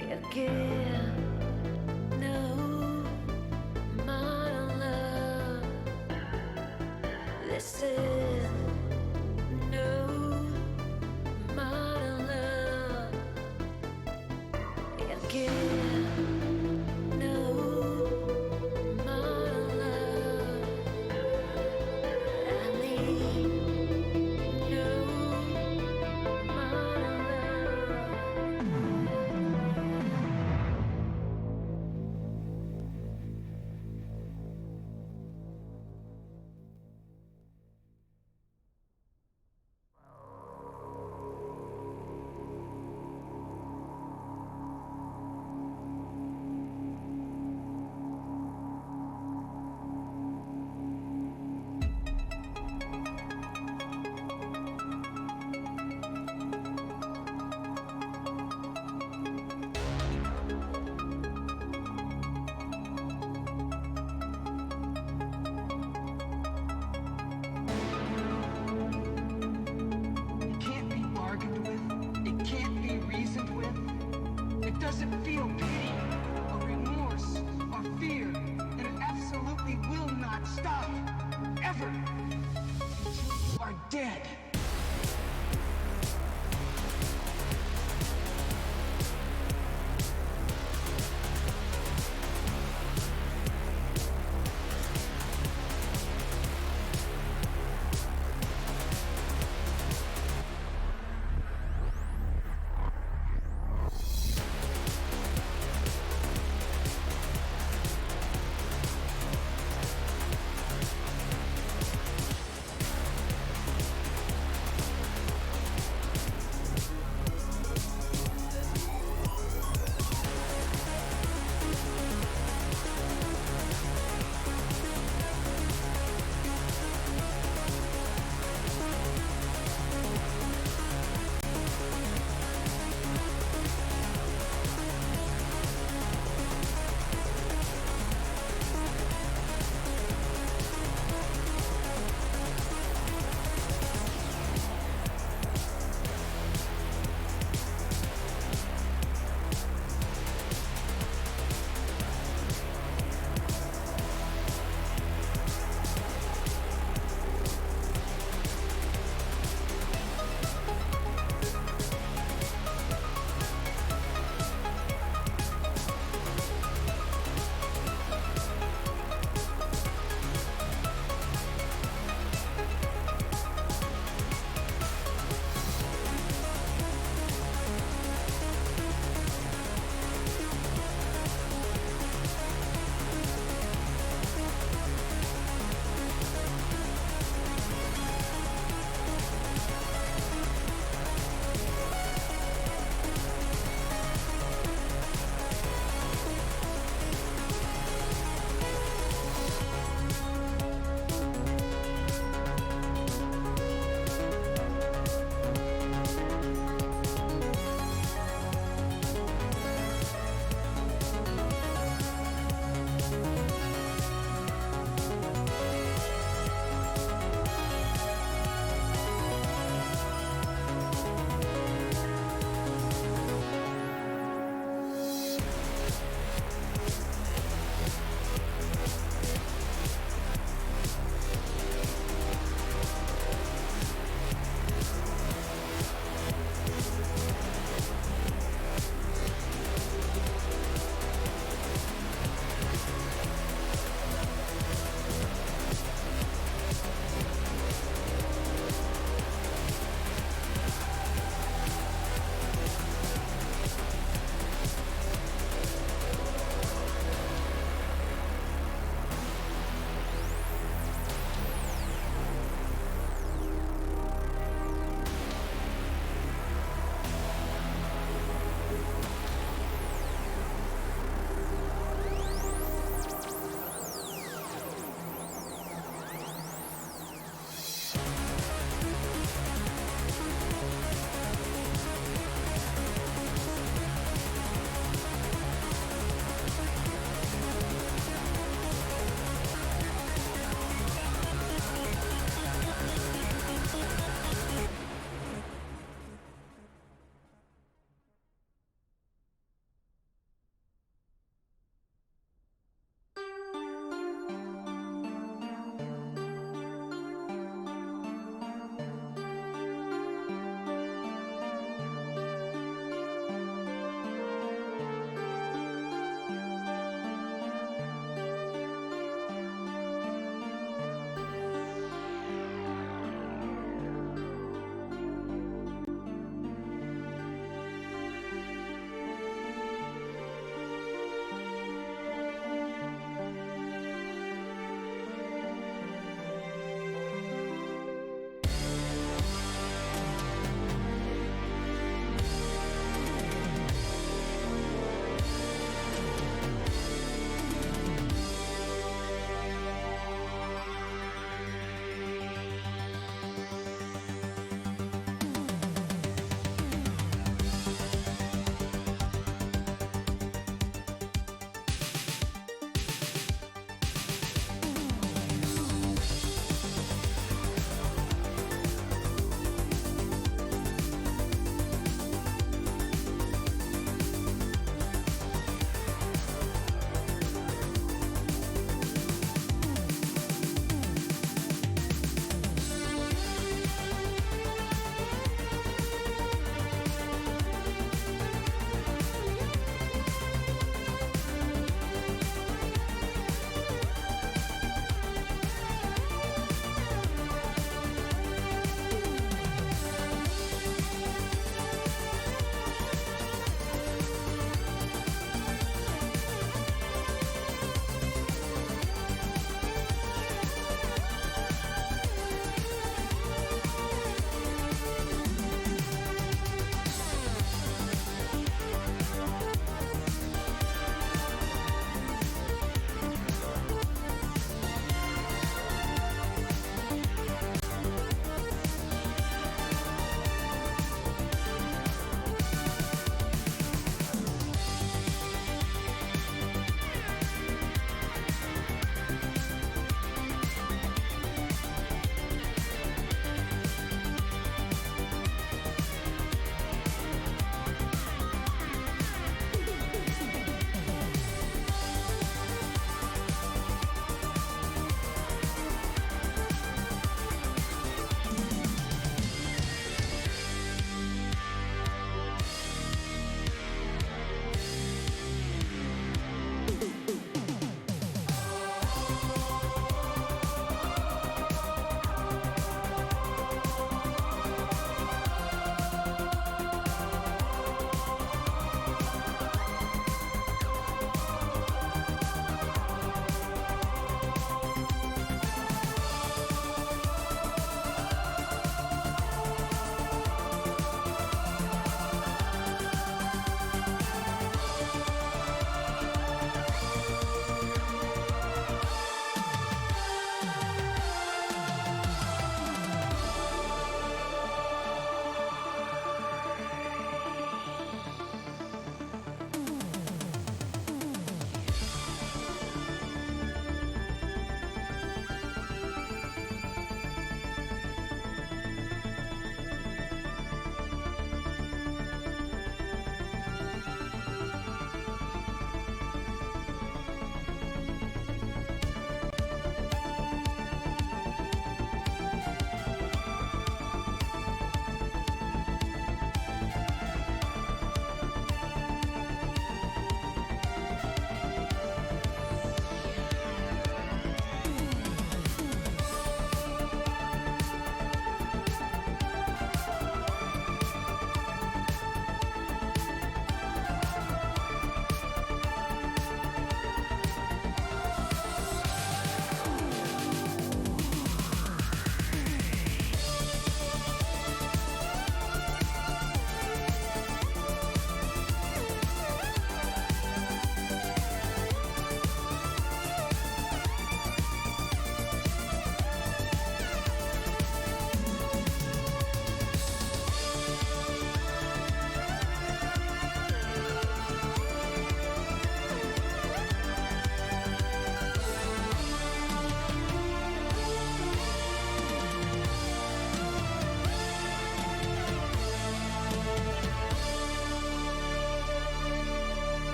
Again, no modern love. This is no modern love. Again, no modern love. I need no modern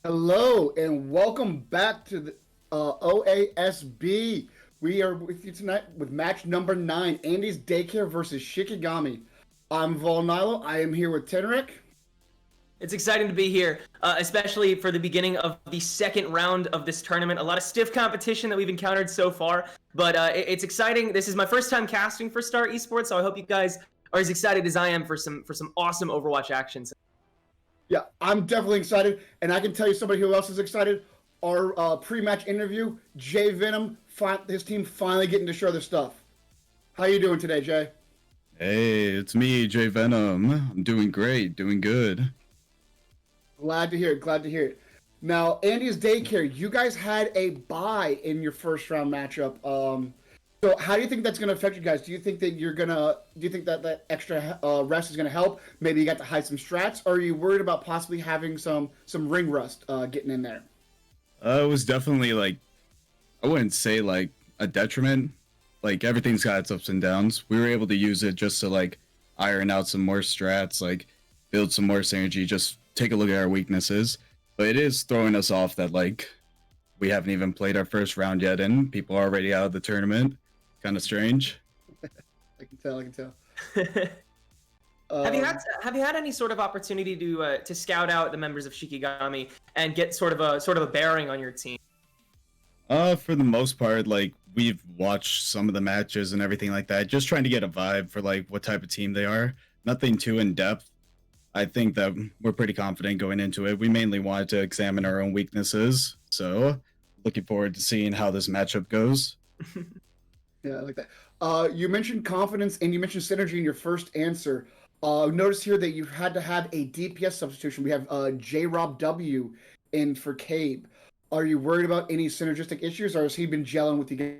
Hello and welcome back to the OASB. We are with you tonight with match number 9, Andy's Daycare versus Shikigami. I'm Volnilo. I am here with Tenrek. It's exciting to be here, especially for the beginning of the second round of this tournament. A lot of stiff competition that we've encountered so far, but it's exciting. This is my first time casting for Star Esports, so I hope you guys are as excited as I am for some awesome Overwatch action. Yeah, I'm definitely excited, and I can tell you somebody who else is excited. Our pre-match interview, Jay Venom, his team finally getting to show their stuff. How you doing today, Jay? Hey, it's me, Jay Venom. I'm doing great, doing good. Glad to hear it. Glad to hear it. Now, Andy's Daycare, you guys had a bye in your first round matchup. So how do you think that's going to affect you guys? Do you think that that extra rest is going to help? Maybe you got to hide some strats, or are you worried about possibly having some ring rust getting in there? It was definitely I wouldn't say like a detriment. Like everything's got its ups and downs. We were able to use it just to iron out some more strats, build some more synergy, just take a look at our weaknesses. But it is throwing us off that we haven't even played our first round yet and people are already out of the tournament. Kind of strange. I can tell. I can tell. Have you had any sort of opportunity to scout out the members of Shikigami and get sort of a bearing on your team? For the most part, we've watched some of the matches and everything like that, just trying to get a vibe for what type of team they are. Nothing too in depth. I think that we're pretty confident going into it. We mainly wanted to examine our own weaknesses, so looking forward to seeing how this matchup goes. Yeah, I like that. You mentioned confidence and you mentioned synergy in your first answer. Notice here that you had to have a DPS substitution. We have J-Rob W in for Cabe. Are you worried about any synergistic issues, or has he been gelling with you?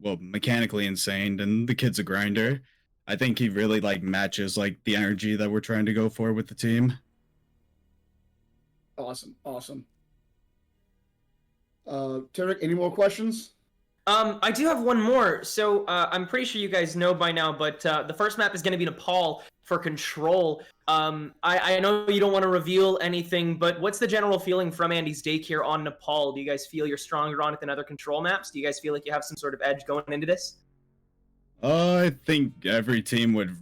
Well, mechanically insane, and the kid's a grinder. I think he really matches the energy that we're trying to go for with the team. Awesome. Tarek, any more questions? I do have one more. So I'm pretty sure you guys know by now, but the first map is going to be Nepal for Control. I know you don't want to reveal anything, but what's the general feeling from Andy's Daycare on Nepal? Do you guys feel you're stronger on it than other Control maps? Do you guys feel like you have some sort of edge going into this? I think every team would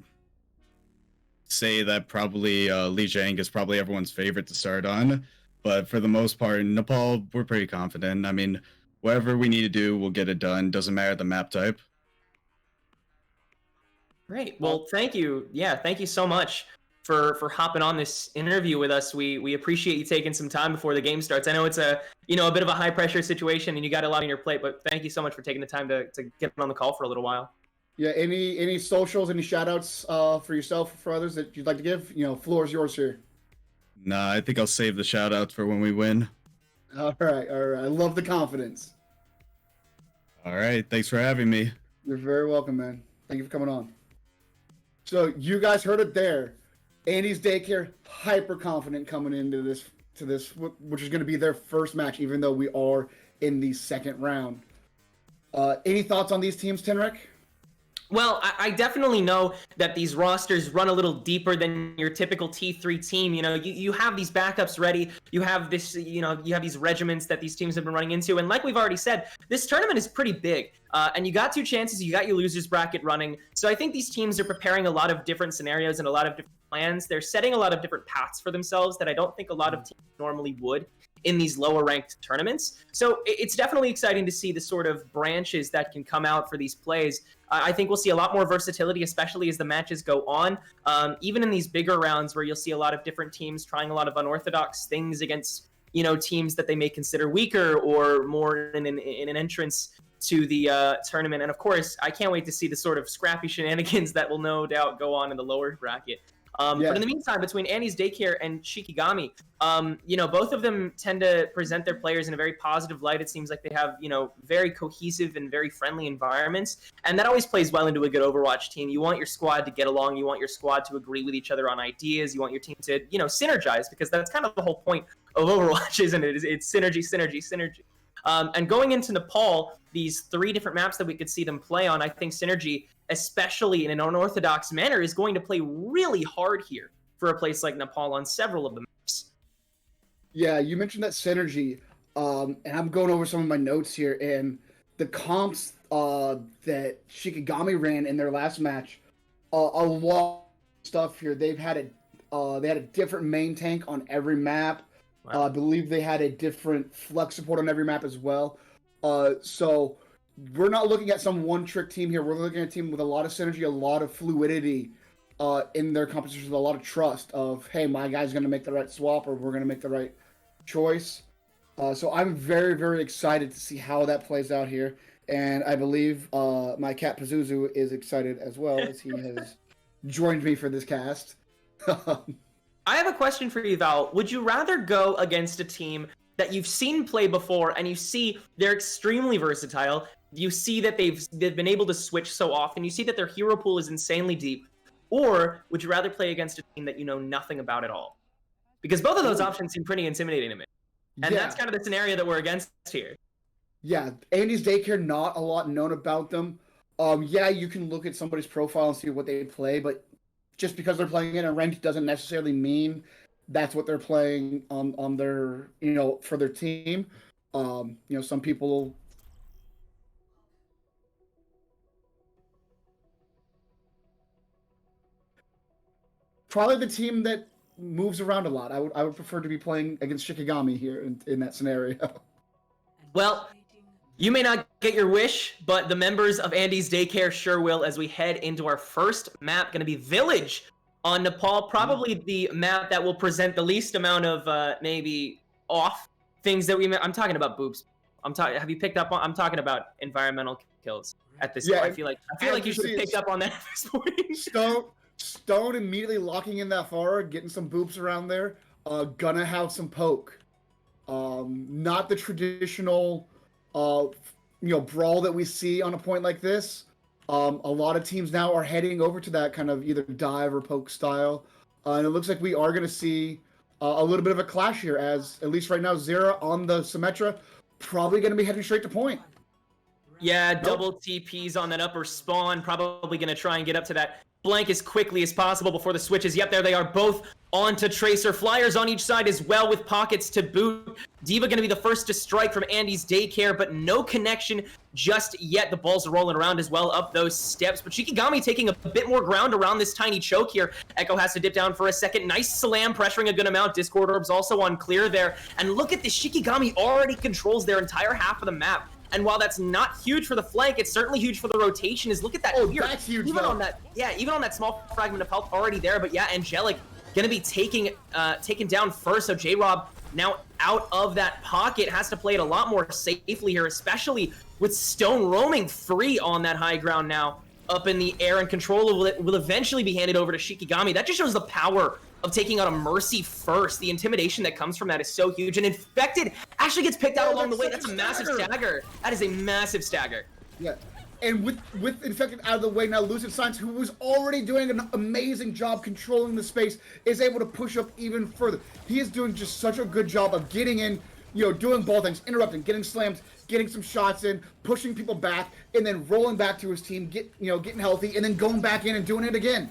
say that probably Li Jiang is probably everyone's favorite to start on. But for the most part, Nepal, we're pretty confident. I mean, whatever we need to do, we'll get it done. Doesn't matter the map type. Great. Well, thank you. Yeah, thank you so much for hopping on this interview with us. We appreciate you taking some time before the game starts. I know it's a bit of a high pressure situation and you got a lot on your plate, but thank you so much for taking the time to get on the call for a little while. Yeah, any socials, any shout outs for yourself or for others that you'd like to give? Floor is yours here. Nah, I think I'll save the shout outs for when we win. All right. I love the confidence. All right, thanks for having me. You're very welcome, man. Thank you for coming on. So you guys heard it there. Andy's Daycare, hyper confident coming into this, which is going to be their first match, even though we are in the second round. Any thoughts on these teams, Tenrek? Well, I definitely know that these rosters run a little deeper than your typical T3 team. You have these backups ready. You have this, you have these regiments that these teams have been running into. And like we've already said, this tournament is pretty big. And you got 2 chances. You got your losers bracket running. So I think these teams are preparing a lot of different scenarios and a lot of different plans. They're setting a lot of different paths for themselves that I don't think a lot of teams normally would in these lower ranked tournaments. So it's definitely exciting to see the sort of branches that can come out for these plays. I think we'll see a lot more versatility, especially as the matches go on. Even in these bigger rounds where you'll see a lot of different teams trying a lot of unorthodox things against, teams that they may consider weaker or more in an entrance to the tournament. And of course, I can't wait to see the sort of scrappy shenanigans that will no doubt go on in the lower bracket. But in the meantime, between Annie's Daycare and Shikigami, both of them tend to present their players in a very positive light. It seems like they have, very cohesive and very friendly environments. And that always plays well into a good Overwatch team. You want your squad to get along. You want your squad to agree with each other on ideas. You want your team to, synergize, because that's kind of the whole point of Overwatch, isn't it? It's synergy. And going into Nepal, these 3 different maps that we could see them play on, I think Synergy, especially in an unorthodox manner, is going to play really hard here for a place like Nepal on several of the maps. Yeah, you mentioned that Synergy, and I'm going over some of my notes here, and the comps that Shikigami ran in their last match, a lot of stuff here. They had a different main tank on every map. Wow. I believe they had a different flex support on every map as well. So we're not looking at some one-trick team here. We're looking at a team with a lot of synergy, a lot of fluidity in their competitions, with a lot of trust of, hey, my guy's going to make the right swap, or we're going to make the right choice. So I'm very, very excited to see how that plays out here. And I believe my cat Pazuzu is excited as well, as he has joined me for this cast. I have a question for you, Val. Would you rather go against a team that you've seen play before and you see they're extremely versatile, you see that they've been able to switch so often, you see that their hero pool is insanely deep, or would you rather play against a team that you know nothing about at all? Because both of those options seem pretty intimidating to me. And Yeah. that's kind of the scenario that we're against here. Yeah, Andy's Daycare, not a lot known about them. Yeah, you can look at somebody's profile and see what they play, but just because they're playing in a ranked doesn't necessarily mean that's what they're playing on their, for their team. Some people. Probably the team that moves around a lot. I would prefer to be playing against Shikigami here in that scenario. Well, you may not get your wish, but the members of Andy's Daycare sure will, as we head into our first map, going to be Village on Nepal. Probably the map that will present the least amount of maybe off things that I'm talking about boobs. Have you picked up on? I'm talking about environmental kills at this point. I feel like you should have picked up on that at this point. Stone immediately locking in that forward, getting some boops around there. Gonna have some poke. Not the traditional, brawl that we see on a point like this. A lot of teams now are heading over to that kind of either dive or poke style. And it looks like we are going to see a little bit of a clash here, as at least right now, Zera on the Symmetra probably going to be heading straight to point. Yeah, double TPs on that upper spawn. Probably going to try and get up to that blank as quickly as possible before the switches. Yep, there they are, both onto Tracer. Flyers on each side as well, with pockets to boot. Diva going to be the first to strike from Andy's Daycare, but no connection just yet. The balls are rolling around as well up those steps, but Shikigami taking a bit more ground around this tiny choke here. Echo has to dip down for a second. Nice slam, pressuring a good amount. Discord Orbs also on clear there. And look at this, Shikigami already controls their entire half of the map. And while that's not huge for the flank, it's certainly huge for the rotation. Is look at that. Oh, here. that's huge, even though. Even on that small fragment of health already there. But yeah, Angelic gonna be taken down first. So J-Rob now out of that pocket, has to play it a lot more safely here, especially with Stone roaming free on that high ground now, up in the air, and control will eventually be handed over to Shikigami. That just shows the power of taking out a Mercy first. The intimidation that comes from that is so huge. And Infected actually gets picked out along the way. That's a massive stagger. That is a massive stagger. Yeah. And with Infected out of the way now, Lucid Science, who was already doing an amazing job controlling the space, is able to push up even further. He is doing just such a good job of getting in, doing ball things, interrupting, getting slams, getting some shots in, pushing people back, and then rolling back to his team, getting healthy, and then going back in and doing it again.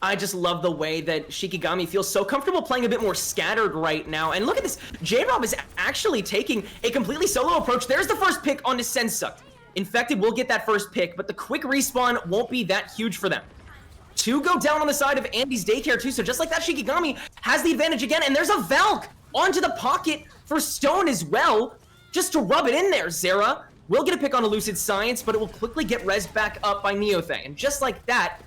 I just love the way that Shikigami feels so comfortable playing a bit more scattered right now. And look at this, J-Rob is actually taking a completely solo approach. There's the first pick on Sensuck. Infected will get that first pick, but the quick respawn won't be that huge for them. 2 go down on the side of Andy's Daycare too, so just like that, Shikigami has the advantage again, and there's a Valk onto the pocket for Stone as well, just to rub it in there. Zera will get a pick on a Lucid Science, but it will quickly get rezzed back up by Neothang. And just like that,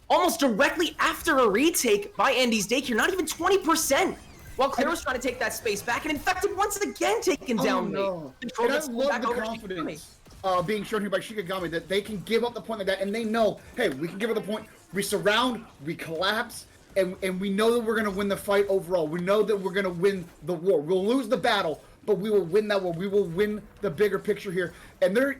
almost directly after a retake by Andy's Daycare, not even 20%, while Claro's trying to take that space back, and Infected once again taken down. No. Control And I gets love back the over to confidence being shown here by Shikigami, that they can give up the point like that, and they know, hey, we can give up the point, we surround, we collapse, and we know that we're going to win the fight overall. We know that we're going to win the war. We'll lose the battle, but we will win that war. We will win the bigger picture here. And they're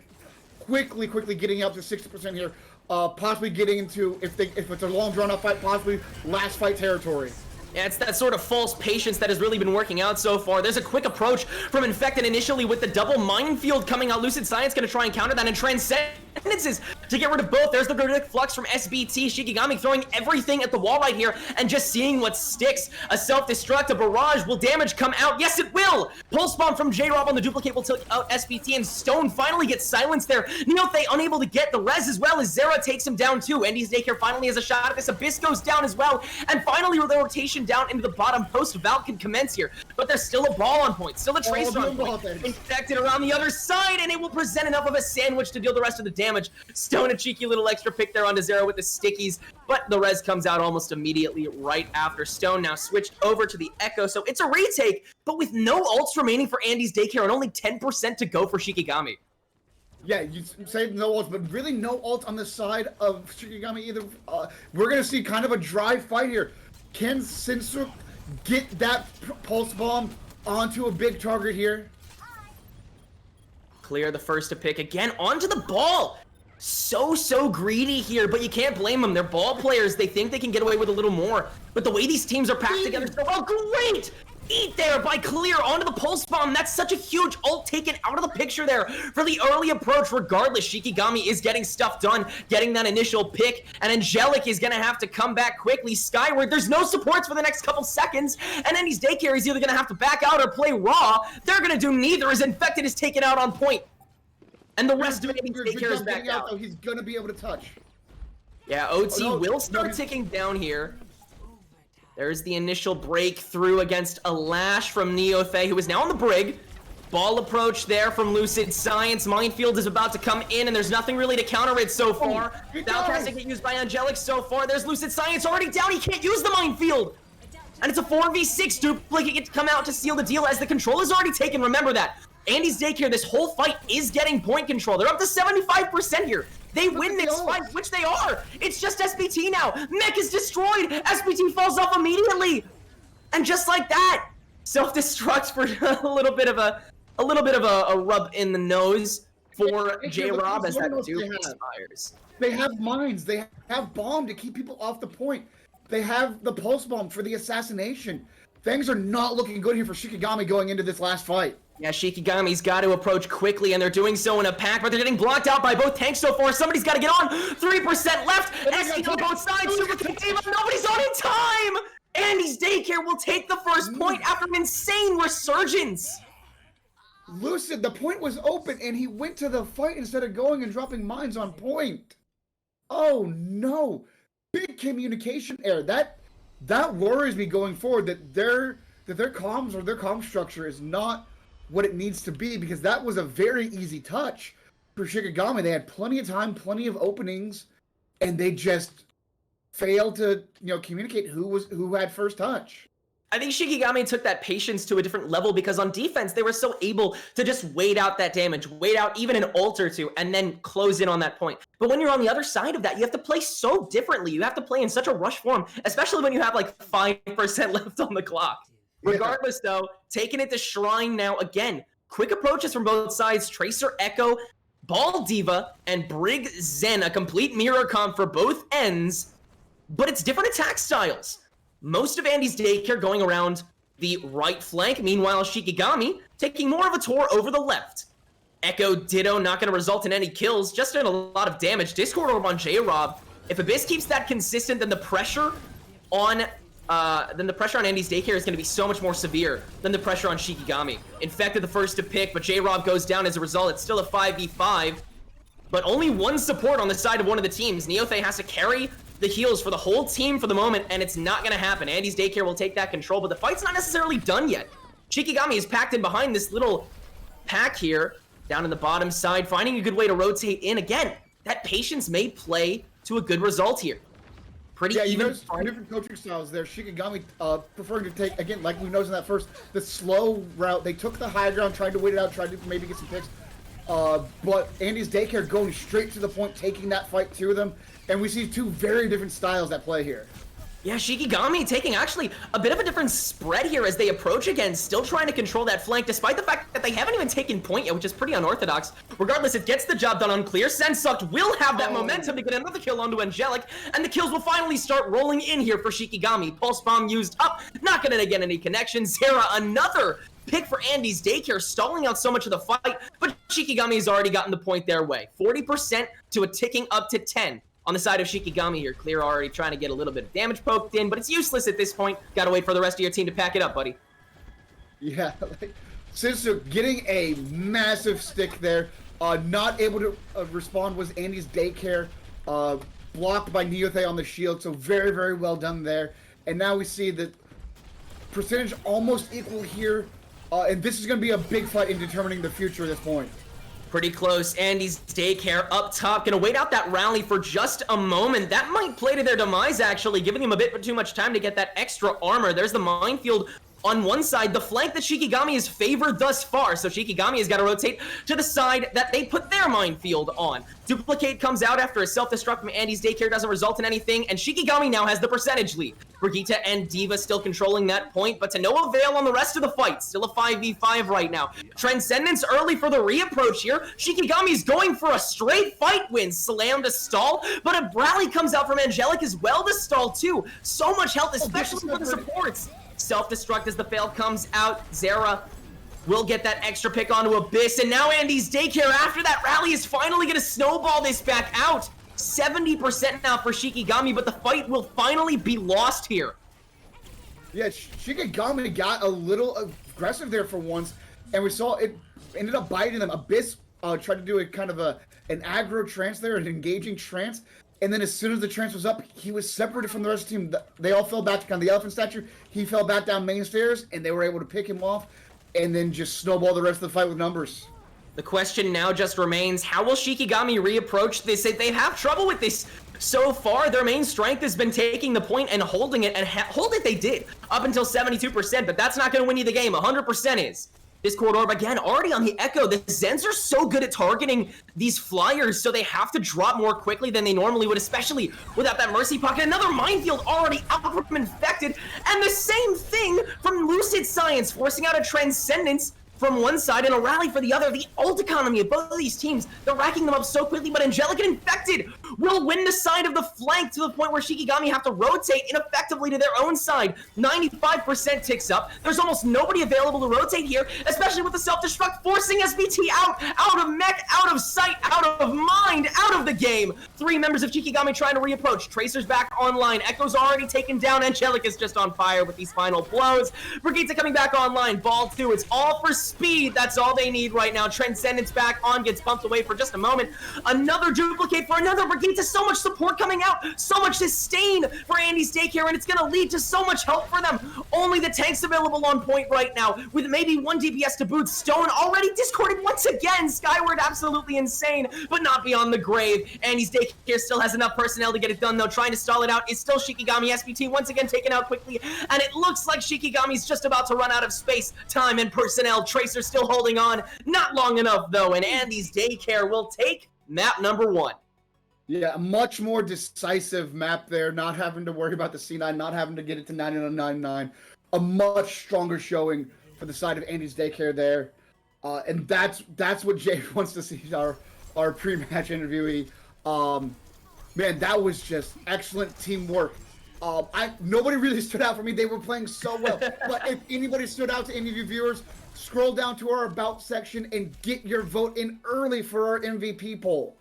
quickly getting up to 60% here, possibly getting into, if it's a long drawn out fight, possibly last fight territory. Yeah, it's that sort of false patience that has really been working out so far. There's a quick approach from Infected initially with the double minefield coming out. Lucid Science going to try and counter that, and Transcendences to get rid of both. There's the Verdict Flux from SBT. Shikigami throwing everything at the wall right here and just seeing what sticks. A self-destruct, a barrage. Will damage come out? Yes, it will! Pulse Bomb from J-Rob on the duplicate will take out SBT, and Stone finally gets silenced there. Neothay unable to get the res as well as Zera takes him down too. Andy's Daycare finally has a shot at this. Abyss goes down as well, and finally with the rotation down into the bottom post, Valk can commence here, but there's still a ball on point, still a Tracer on point. Infected around the other side, and it will present enough of a sandwich to deal the rest of the damage. Stone a cheeky little extra pick there onto Zero with the stickies, but the res comes out almost immediately right after. Stone now switched over to the Echo, so it's a retake, but with no ults remaining for Andy's Daycare and only 10% to go for Shikigami. Yeah, you say no ults, but really no ults on the side of Shikigami either. We're going to see kind of a dry fight here. Can Sinsuk get that pulse bomb onto a big target here? Clear the first to pick again onto the ball. So greedy here, but you can't blame them. They're ball players. They think they can get away with a little more. But the way these teams are packed together so well, great! Eat there by Clear onto the pulse bomb. That's such a huge ult taken out of the picture there for the early approach. Regardless, Shikigami is getting stuff done, getting that initial pick, and Angelic is gonna have to come back quickly skyward. There's no supports for the next couple seconds, and Andy's Daycare is either gonna have to back out or play raw. They're gonna do neither as Infected is taken out on point. And the rest of Andy's Daycare is back out. Though, he's gonna be able to touch. Yeah, OT will start ticking down here. There's the initial breakthrough against a Lash from Neothay, who is now on the brig. Ball approach there from Lucid Science. Minefield is about to come in, and there's nothing really to counter it so far. Valk has to get used by Angelic so far. There's Lucid Science already down. He can't use the Minefield. And it's a 4v6 duplicate get to come out to seal the deal as the control is already taken. Remember that. Andy's Daycare, this whole fight is getting point control. They're up to 75% here. They win this fight, which they are. It's just SBT now. Mech is destroyed. SBT falls off immediately. And just like that, self-destructs for a little bit of a rub in the nose for J-Rob as that dupe expires. They have mines. They have bomb to keep people off the point. They have the pulse bomb for the assassination. Things are not looking good here for Shikigami going into this last fight. Yeah, Shikigami's got to approach quickly, and they're doing so in a pack, but they're getting blocked out by both tanks so far. Somebody's got to get on. 3% left. SC on both sides. Super Kick Team up. Nobody's on in time. Andy's Daycare will take the first point after an insane resurgence. Lucid, the point was open, and he went to the fight instead of going and dropping mines on point. Oh, no. Big communication error. That worries me going forward, that their comms or their comm structure is not what it needs to be, because that was a very easy touch for Shikigami. They had plenty of time, plenty of openings, and they just failed to, communicate who had first touch. I think Shikigami took that patience to a different level because on defense, they were so able to just wait out that damage, wait out even an ult or two, and then close in on that point. But when you're on the other side of that, you have to play so differently. You have to play in such a rush form, especially when you have like 5% left on the clock. Regardless, though, taking it to Shrine now again. Quick approaches from both sides. Tracer Echo, Ball Diva, and Brig Zen. A complete mirror comp for both ends, but it's different attack styles. Most of Andy's Daycare going around the right flank. Meanwhile, Shikigami taking more of a tour over the left. Echo Ditto not going to result in any kills, just in a lot of damage. Discord Orb on J-Rob. If Abyss keeps that consistent, then the pressure on Andy's Daycare is going to be so much more severe than the pressure on Shikigami. Infected the first to pick, but J-Rob goes down as a result. It's still a 5v5, but only one support on the side of one of the teams. Neothay has to carry the heals for the whole team for the moment, and it's not going to happen. Andy's Daycare will take that control, but the fight's not necessarily done yet. Shikigami is packed in behind this little pack here, down in the bottom side, finding a good way to rotate in. Again, that patience may play to a good result here. Pretty even. There's different coaching styles there. Shikigami preferring to take, again, like we noticed in that first, the slow route. They took the high ground, tried to wait it out, tried to maybe get some picks. But Andy's Daycare going straight to the point, taking that fight to them. And we see two very different styles at play here. Yeah, Shikigami taking actually a bit of a different spread here as they approach again, still trying to control that flank, despite the fact that they haven't even taken point yet, which is pretty unorthodox. Regardless, it gets the job done on clear. Sensucked will have that momentum to get another kill onto Angelic, and the kills will finally start rolling in here for Shikigami. Pulse Bomb used up, not gonna get any connections. Zera, another pick for Andy's Daycare, stalling out so much of the fight, but Shikigami has already gotten the point their way. 40% to a ticking up to 10. On the side of Shikigami here, Clear already trying to get a little bit of damage poked in, but it's useless at this point. Gotta wait for the rest of your team to pack it up, buddy. Yeah, Sisu getting a massive stick there. Not able to respond was Andy's Daycare. Blocked by Neothe on the shield, so very, very well done there. And now we see that percentage almost equal here. And this is going to be a big fight in determining the future at this point. Pretty close. Andy's Daycare up top. Gonna wait out that rally for just a moment. That might play to their demise, actually, giving them a bit too much time to get that extra armor. There's the minefield on one side, the flank that Shikigami has favored thus far. So Shikigami has got to rotate to the side that they put their minefield on. Duplicate comes out after a self-destruct from Andy's Daycare doesn't result in anything, and Shikigami now has the percentage lead. Brigitte and D.Va still controlling that point, but to no avail on the rest of the fight. Still a 5v5 right now. Transcendence early for the reapproach here. Shikigami's going for a straight fight win. Slam to stall, but a rally comes out from Angelic as well to stall too. So much health, especially for the supports. Self-destruct as the fail comes out. Zera will get that extra pick onto Abyss, and now Andy's Daycare after that rally is finally going to snowball this back out. 70% now for Shikigami, but the fight will finally be lost here. Yeah, Shikigami got a little aggressive there for once, and we saw it ended up biting them. Abyss tried to do a kind of an aggro trance there, an engaging trance, and then as soon as the trance was up, he was separated from the rest of the team. They all fell back to kind of the elephant statue. He fell back down main stairs, and they were able to pick him off, and then just snowball the rest of the fight with numbers. The question now just remains, how will Shikigami reapproach this? They have trouble with this so far. Their main strength has been taking the point and holding it, and hold it they did, up until 72%, but that's not going to win you the game. 100% is. Discord Orb again, already on the Echo. The Zens are so good at targeting these flyers, so they have to drop more quickly than they normally would, especially without that Mercy Pocket. Another minefield already out from Infected, and the same thing from Lucid Science, forcing out a Transcendence from one side and a rally for the other. The ult economy of both of these teams, they're racking them up so quickly, but Angelic and Infected will win the side of the flank to the point where Shikigami have to rotate ineffectively to their own side. 95% ticks up. There's almost nobody available to rotate here, especially with the self-destruct forcing SBT out of mech, out of sight, out of mind, out of the game. 3 members of Shikigami trying to reapproach. Tracer's back online. Echo's already taken down. Angelic is just on fire with these final blows. Brigitte coming back online. Ball 2. It's all for speed. That's all they need right now. Transcendence back on, gets bumped away for just a moment. Another duplicate for another Brigitte. So much support coming out, so much sustain for Andy's Daycare, and it's going to lead to so much help for them. Only the tanks available on point right now, with maybe 1 DPS to boot. Stone already discorded once again. Skyward absolutely insane, but not beyond the grave. Andy's Daycare still has enough personnel to get it done, though. Trying to stall it out is still Shikigami. SBT once again taken out quickly, and it looks like Shikigami's just about to run out of space, time, and personnel. Tracer still holding on. Not long enough, though, and Andy's Daycare will take map number 1. Yeah, a much more decisive map there, not having to worry about the C9, not having to get it to 9999. A much stronger showing for the side of Andy's Daycare there. And that's what Jay wants to see, our pre-match interviewee. Man, that was just excellent teamwork. Nobody really stood out for me. They were playing so well. But if anybody stood out to any of you viewers, scroll down to our About section and get your vote in early for our MVP poll.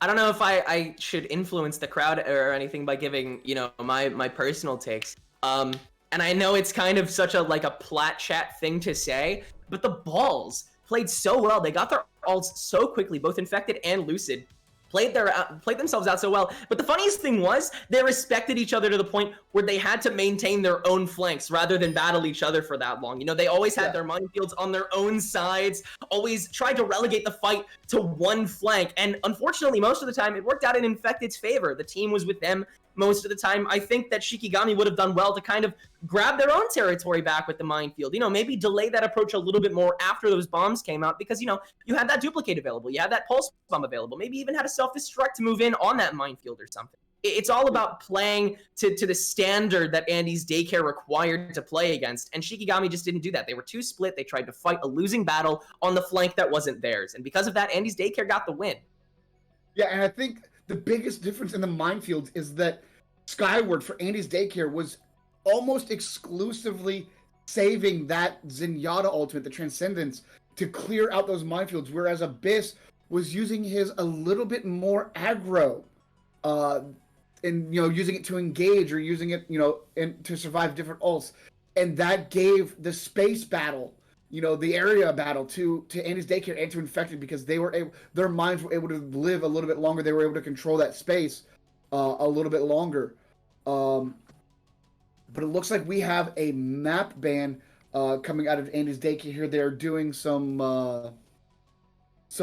I don't know if I should influence the crowd or anything by giving, you know, my personal takes. And I know it's kind of such a plat chat thing to say, but the Balls played so well. They got their ults so quickly, both Infected and Lucid. Played themselves out so well. But the funniest thing was they respected each other to the point where they had to maintain their own flanks rather than battle each other for that long. You know, they always had their minefields on their own sides, always tried to relegate the fight to one flank. And unfortunately, most of the time, it worked out in Infected's favor. The team was with them most of the time. I think that Shikigami would have done well to kind of grab their own territory back with the minefield. You know, maybe delay that approach a little bit more after those bombs came out because, you know, you had that duplicate available. You had that pulse bomb available. Maybe even had a self-destruct to move in on that minefield or something. It's all about playing to the standard that Andy's Daycare required to play against, and Shikigami just didn't do that. They were too split. They tried to fight a losing battle on the flank that wasn't theirs, and because of that, Andy's Daycare got the win. Yeah, and I think the biggest difference in the minefields is that Skyward for Andy's Daycare was almost exclusively saving that Zenyatta ultimate, the Transcendence, to clear out those minefields, whereas Abyss was using his a little bit more aggro, and using it to engage or using it, and to survive different ults, and that gave the space battle, the area battle to Andy's Daycare and to Infected, because their minds were able to live a little bit longer. They were able to control that space a little bit longer. But it looks like we have a map ban coming out of Andy's Daycare here. They're doing some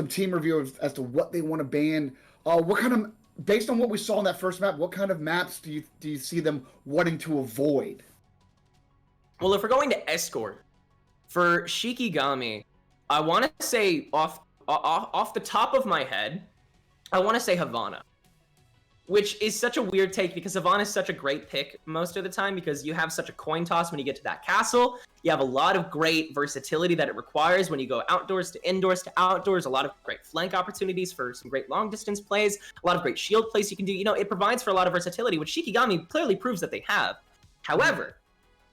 team review as to what they want to ban. Based on what we saw in that first map, what kind of maps do you see them wanting to avoid? Well, if we're going to escort for Shikigami, I want to say off the top of my head, I want to say Havana, which is such a weird take because Havana is such a great pick most of the time because you have such a coin toss when you get to that castle. You have a lot of great versatility that it requires when you go outdoors to indoors to outdoors, a lot of great flank opportunities for some great long distance plays, a lot of great shield plays you can do. It provides for a lot of versatility, which Shikigami clearly proves that they have. However,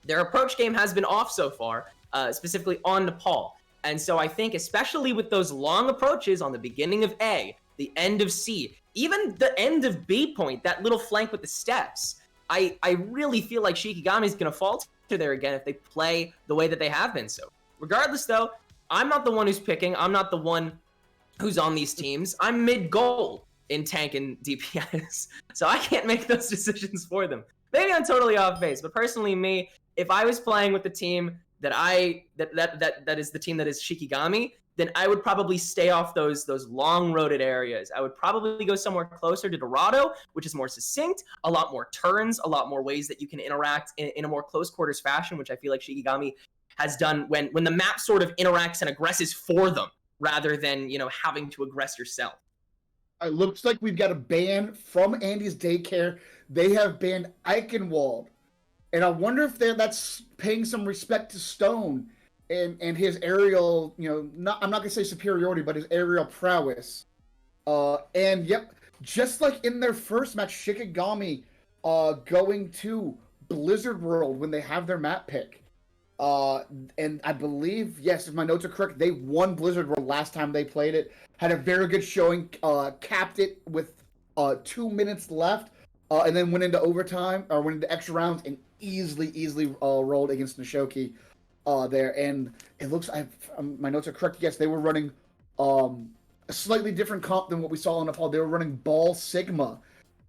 their approach game has been off so far, specifically on Nepal. And so I think especially with those long approaches on the beginning of A, the end of C, even the end of B point, that little flank with the steps, I really feel like Shikigami is going to falter there again if they play the way that they have been. So regardless, though, I'm not the one who's picking. I'm not the one who's on these teams. I'm mid-goal in tank and DPS, so I can't make those decisions for them. Maybe I'm totally off base, but personally, me, if I was playing with the team that is the team that is Shikigami, then I would probably stay off those long-roaded areas. I would probably go somewhere closer to Dorado, which is more succinct, a lot more turns, a lot more ways that you can interact in a more close-quarters fashion, which I feel like Shikigami has done when the map sort of interacts and aggresses for them, rather than, having to aggress yourself. It looks like we've got a ban from Andy's Daycare. They have banned Eichenwald. And I wonder if that's paying some respect to Stone and his aerial, I'm not going to say superiority, but his aerial prowess. And yep, just like in their first match, Shikigami going to Blizzard World when they have their map pick. And I believe, yes, if my notes are correct, they won Blizzard World last time they played it. Had a very good showing, capped it with 2 minutes left, and then went into overtime, or went into extra rounds, and easily rolled against Nishoki there. And it looks, my notes are correct, yes, they were running a slightly different comp than what we saw in Nepal. They were running Ball Sigma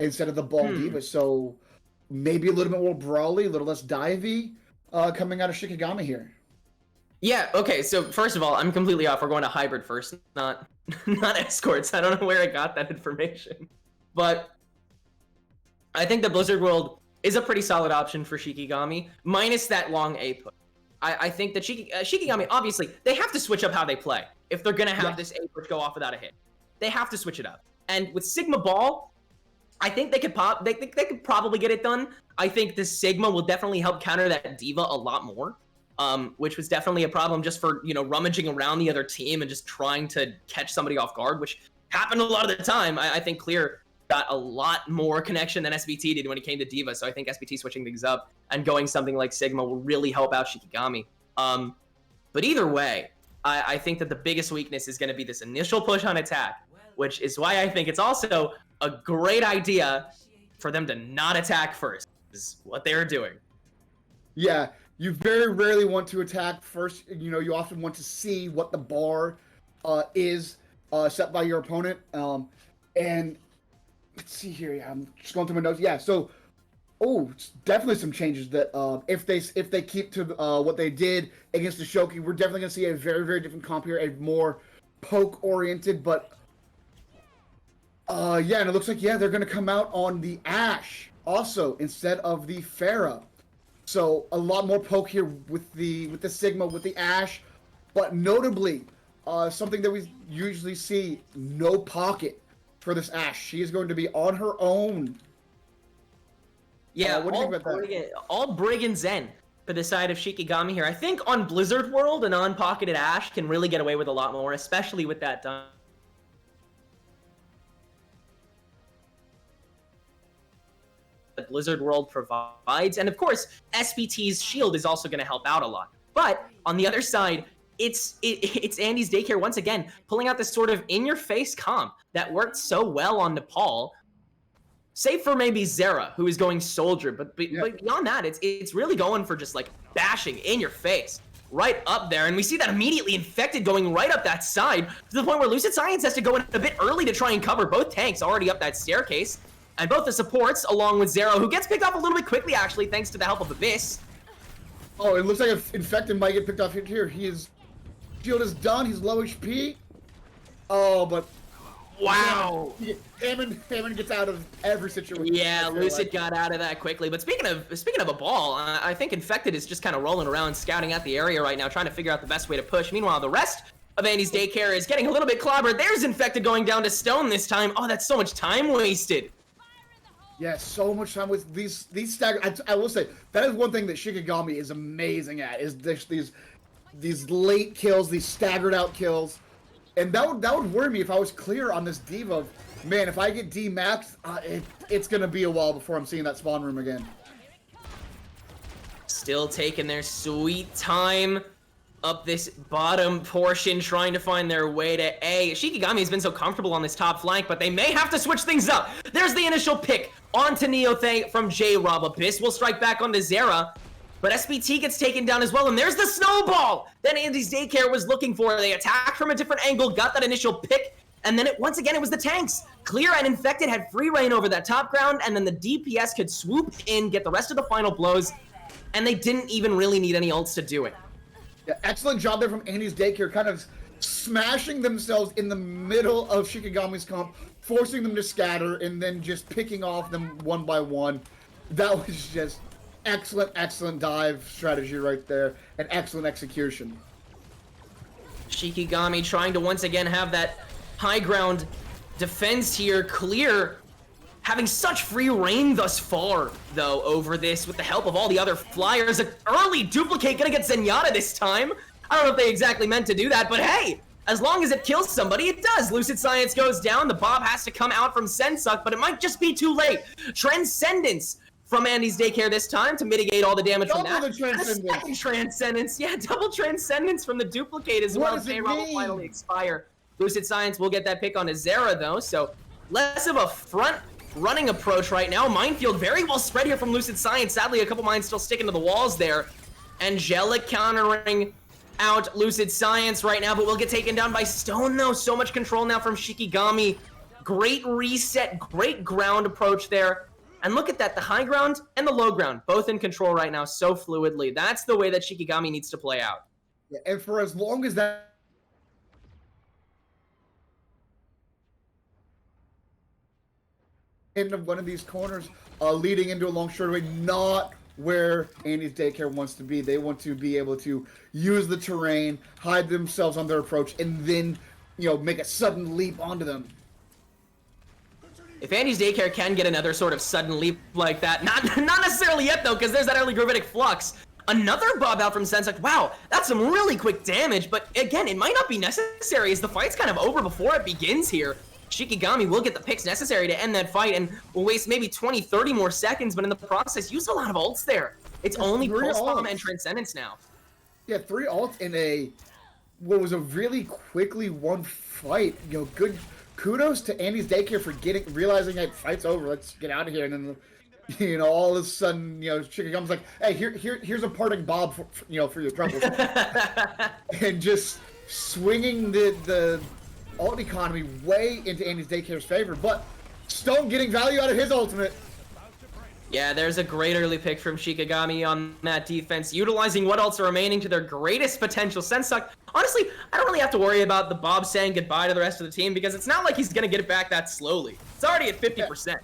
instead of the Ball Diva, so maybe a little bit more brawly, a little less divey coming out of Shikigami here. Yeah, okay, so first of all, I'm completely off. We're going to hybrid first, not escorts. I don't know where I got that information. But I think the Blizzard World is a pretty solid option for Shikigami, minus that long A push. I think that Shikigami, obviously, they have to switch up how they play if they're going to have this A push go off without a hit. They have to switch it up. And with Sigma Ball, I think they could probably get it done. I think the Sigma will definitely help counter that Diva a lot more. Which was definitely a problem just for, rummaging around the other team and just trying to catch somebody off guard, which happened a lot of the time. I think Clear got a lot more connection than SBT did when it came to Diva, so I think SBT switching things up and going something like Sigma will really help out Shikigami. But either way, I think that the biggest weakness is going to be this initial push on attack, which is why I think it's also a great idea for them to not attack first, is what they're doing. Yeah. You very rarely want to attack first. You often want to see what the bar is set by your opponent. And let's see here. Yeah, I'm just going through my notes. Yeah, so definitely some changes that if they keep to what they did against the Shoki, we're definitely going to see a very, very different comp here, a more poke oriented. But and it looks like they're going to come out on the Ashe also instead of the Pharah. So a lot more poke here with the Sigma, with the Ashe, but notably, something that we usually see, no pocket for this Ashe. She is going to be on her own Yeah, what do you think about that? All Brigand Zen for the side of Shikigami here. I think on Blizzard World, a non-pocketed Ashe can really get away with a lot more, especially with that that Blizzard World provides. And of course, SPT's shield is also going to help out a lot. But on the other side, it's Andy's Daycare once again pulling out this sort of in-your-face comp that worked so well on Nepal. Save for maybe Zera, who is going Soldier, but beyond that, it's really going for just like bashing in your face, right up there. And we see that immediately Infected going right up that side to the point where Lucid Science has to go in a bit early to try and cover both tanks already up that staircase. And both the supports, along with Zero, who gets picked off a little bit quickly, actually, thanks to the help of Abyss. Oh, it looks like if Infected might get picked off here. His shield is done. He's low HP. Oh, but wow. Hammond gets out of every situation. Yeah, Lucid got out of that quickly. But speaking of a ball, I think Infected is just kind of rolling around, scouting out the area right now, trying to figure out the best way to push. Meanwhile, the rest of Andy's Daycare is getting a little bit clobbered. There's Infected going down to Stone this time. Oh, that's so much time wasted. Yeah, so much time with these stagger. I will say that is one thing that Shikigami is amazing at, is these late kills, these staggered out kills, and that would worry me if I was clear on this diva. Of, man, if I get D-maxed, it's gonna be a while before I'm seeing that spawn room again. Still taking their sweet time up this bottom portion, trying to find their way to A. Shikigami has been so comfortable on this top flank, but they may have to switch things up. There's the initial pick onto Neothay from J-Rob. Abyss will strike back onto Zera, but SPT gets taken down as well, and there's the snowball that Andy's Daycare was looking for. They attacked from a different angle, got that initial pick, and then once again, it was the tanks. Clear and Infected had free reign over that top ground, and then the DPS could swoop in, get the rest of the final blows, and they didn't even really need any ults to do it. Yeah, excellent job there from Andy's Daycare, kind of smashing themselves in the middle of Shikigami's comp, forcing them to scatter, and then just picking off them one by one. That was just excellent dive strategy right there, and excellent execution. Shikigami trying to once again have that high ground defense here. Clear having such free reign thus far, though, over this with the help of all the other flyers. An early duplicate gonna get Zenyatta this time. I don't know if they exactly meant to do that, but hey, as long as it kills somebody, it does. Lucid Science goes down. The Bob has to come out from Sensuk, but it might just be too late. Transcendence from Andy's Daycare this time to mitigate all the damage from that. Double the Transcendence. A second Transcendence. Yeah, double Transcendence from the duplicate as well. J-Rob will finally expire. Lucid Science will get that pick on Azera, though, so less of a front running approach right now. Minefield very well spread here from Lucid Science. Sadly, a couple mines still sticking to the walls there. Angelic countering out Lucid Science right now, but will get taken down by Stone, though. So much control now from Shikigami. Great reset, great ground approach there. And look at that, the high ground and the low ground, both in control right now so fluidly. That's the way that Shikigami needs to play out. Yeah, and for as long as that in one of these corners, leading into a long straightaway, not where Andy's Daycare wants to be. They want to be able to use the terrain, hide themselves on their approach, and then, make a sudden leap onto them. If Andy's Daycare can get another sort of sudden leap like that, not necessarily yet though, because there's that early gravitic flux. Another bob out from Sensuk. Wow, that's some really quick damage, but again, it might not be necessary as the fight's kind of over before it begins here. Shikigami will get the picks necessary to end that fight and will waste maybe 20, 30 more seconds, but in the process, use a lot of ults there. It's only Pulse Bomb and Transcendence now. Yeah, 3 ults in what was a really quickly won fight. Good kudos to Andy's Daycare for realizing that fight's over. Let's get out of here. And then, all of a sudden, Shikigami's like, hey, here's a parting bob for your troubles. And just swinging the ult economy way into Andy's Daycare's favor, but Stone getting value out of his ultimate. Yeah, there's a great early pick from Shikigami on that defense, utilizing what ults are remaining to their greatest potential. Sensuk, honestly, I don't really have to worry about the Bob saying goodbye to the rest of the team because it's not like he's gonna get it back that slowly. It's already at 50%.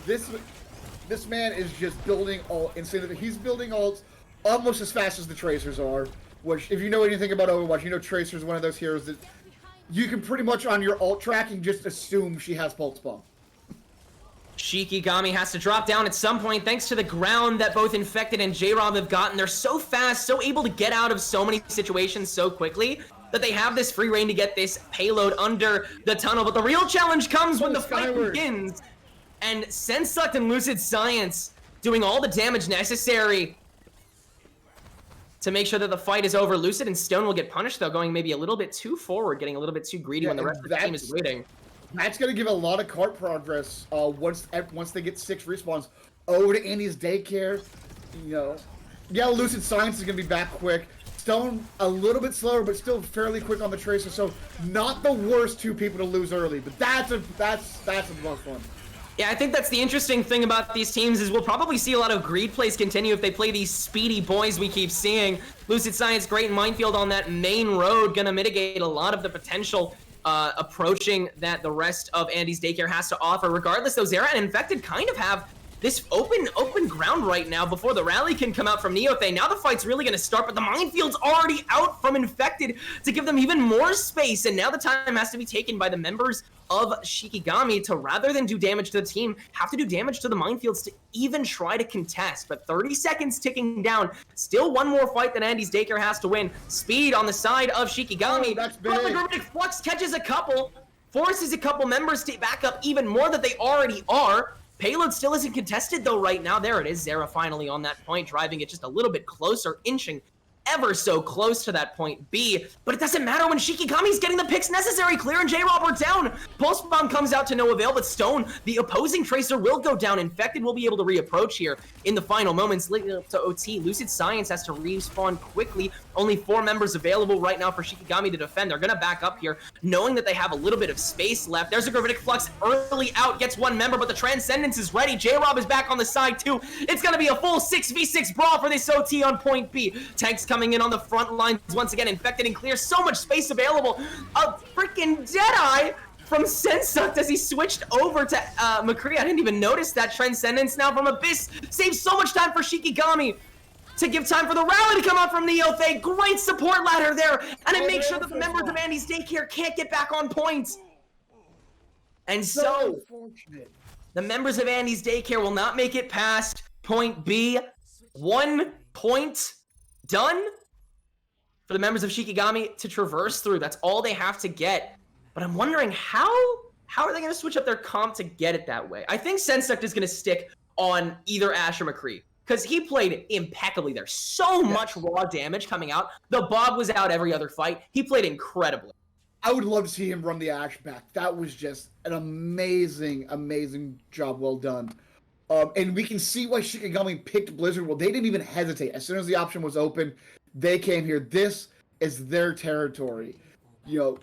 This man is just building ult insanely. He's building ults almost as fast as the Tracers are, which, if you know anything about Overwatch, Tracer's one of those heroes that you can pretty much on your ult tracking just assume she has Pulse Bomb. Shikigami has to drop down at some point thanks to the ground that both Infected and J-Rob have gotten. They're so fast, so able to get out of so many situations so quickly that they have this free reign to get this payload under the tunnel. But the real challenge comes when the fight begins. And Sensuct and Lucid Science doing all the damage necessary to make sure that the fight is over. Lucid and Stone will get punished, though, going maybe a little bit too forward, getting a little bit too greedy when the rest of the team is waiting. That's going to give a lot of cart progress once they get 6 respawns over to Andy's Daycare. You know, yeah, Lucid Science is going to be back quick. Stone a little bit slower, but still fairly quick on the Tracer. So not the worst 2 people to lose early, but that's the most fun. Yeah, I think that's the interesting thing about these teams is we'll probably see a lot of greed plays continue if they play these speedy boys we keep seeing. Lucid Science, great minefield on that main road, gonna mitigate a lot of the potential approaching that the rest of Andy's Daycare has to offer. Regardless, though, Zera and Infected kind of have this open ground right now before the rally can come out from Neothay. Now the fight's really going to start, but the minefield's already out from Infected to give them even more space, and now the time has to be taken by the members of Shikigami to, rather than do damage to the team, have to do damage to the minefields to even try to contest. But 30 seconds ticking down. Still one more fight that Andy's Daycare has to win. Speed on the side of Shikigami. That's big. But the Gravitic Flux catches a couple, forces a couple members to back up even more than they already are. Payload still isn't contested, though, right now. There it is. Zera finally on that point, driving it just a little bit closer, inching ever so close to that point B, but it doesn't matter when Shikigami's getting the picks necessary. Clear and J-Rob are down. Pulse Bomb comes out to no avail, but Stone, the opposing Tracer, will go down. Infected will be able to reapproach here in the final moments. Leading up to OT, Lucid Science has to respawn quickly. Only 4 members available right now for Shikigami to defend. They're gonna back up here, knowing that they have a little bit of space left. There's a Gravitic Flux early out, gets 1 member, but the Transcendence is ready. J-Rob is back on the side too. It's gonna be a full 6v6 brawl for this OT on point B. Tanks coming in on the front lines once again. Infected and Clear, so much space available. A freaking Deadeye from Sensuct as he switched over to McCree. I didn't even notice that. Transcendence now from Abyss saves so much time for Shikigami to give time for the rally to come out from Neothay. Great support ladder there, and it makes sure that the members of Andy's Daycare can't get back on point. And so the members of Andy's Daycare will not make it past point B. 1 point done for the members of Shikigami to traverse through. That's all they have to get. But I'm wondering how are they going to switch up their comp to get it that way? I think Sensuct is going to stick on either Ash or McCree, because he played impeccably there. So much raw damage coming out. The Bob was out every other fight. He played incredibly. I would love to see him run the Ash back. That was just an amazing, amazing job well done. And we can see why Shikigami picked Blizzard. Well, they didn't even hesitate. As soon as the option was open, they came here. This is their territory. You know,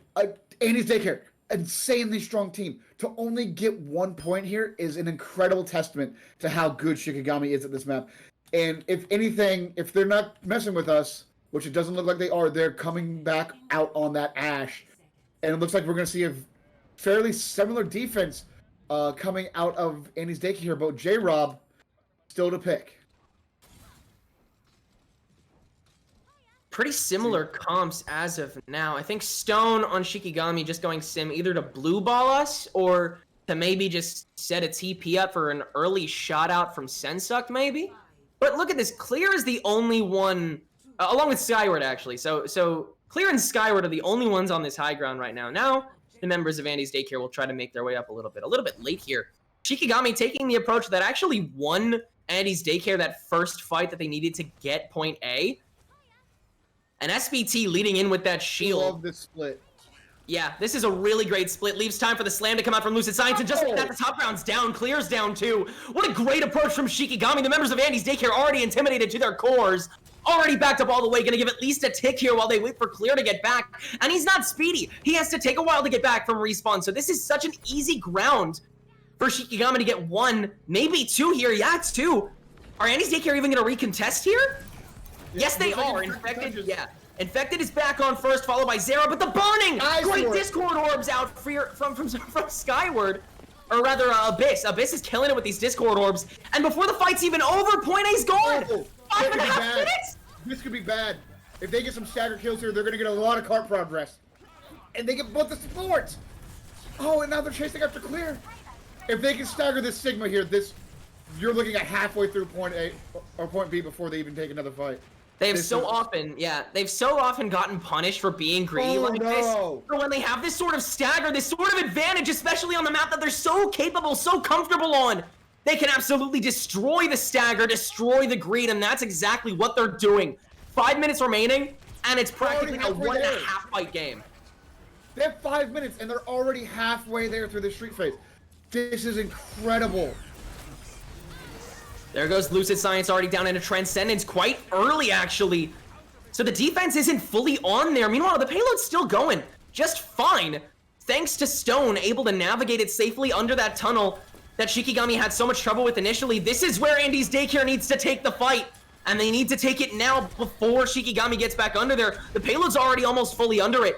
Andy's Daycare, insanely strong team. To only get 1 point here is an incredible testament to how good Shikigami is at this map. And if anything, if they're not messing with us, which it doesn't look like they are, they're coming back out on that Ash. And it looks like we're going to see a fairly similar defense coming out of Andy's Daycare here, but J-Rob still to pick. Pretty similar comps as of now. I think Stone on Shikigami just going sim either to blue ball us or to maybe just set a TP up for an early shot out from Sensuct maybe. But look at this. Clear is the only one, along with Skyward actually. So Clear and Skyward are the only ones on this high ground right now. Now the members of Andy's Daycare will try to make their way up a little bit late here. Shikigami taking the approach that actually won Andy's Daycare that first fight that they needed to get point A. And SBT leading in with that shield. I love this split. Yeah, this is a really great split. Leaves time for the slam to come out from Lucid Science, and just like that, the top round's down, Clear's down too. What a great approach from Shikigami. The members of Andy's Daycare already intimidated to their cores. Already backed up all the way, gonna give at least a tick here while they wait for Clear to get back. And he's not speedy. He has to take a while to get back from respawn, so this is such an easy ground for Shikigami to get 1, maybe 2 here. Yeah, it's 2. Are Andy's Daycare even gonna recontest here? Yes, they are. Infected, yeah. Infected is back on first, followed by Zera, but the burning! Great Discord orbs out from Skyward. Or rather, Abyss. Abyss is killing it with these Discord orbs. And before the fight's even over, point A's gone! 5.5 minutes? This could be bad. If they get some stagger kills here, they're going to get a lot of cart progress. And they get both the supports! Oh, and now they're chasing after Clear. if they can stagger this Sigma here, you're looking at halfway through point A or point B before they even take another fight. They've so often gotten punished for being greedy like this. But when they have this sort of stagger, this sort of advantage, especially on the map that they're so capable, so comfortable on, they can absolutely destroy the stagger, destroy the greed, and that's exactly what they're doing. 5 minutes remaining, and it's practically a 1.5 fight game. They have 5 minutes, and they're already halfway there through the street phase. This is incredible. There goes Lucid Science already down into Transcendence quite early, actually. So the defense isn't fully on there. Meanwhile, the payload's still going just fine. Thanks to Stone, able to navigate it safely under that tunnel that Shikigami had so much trouble with initially. This is where Andy's Daycare needs to take the fight. And they need to take it now before Shikigami gets back under there. The payload's already almost fully under it.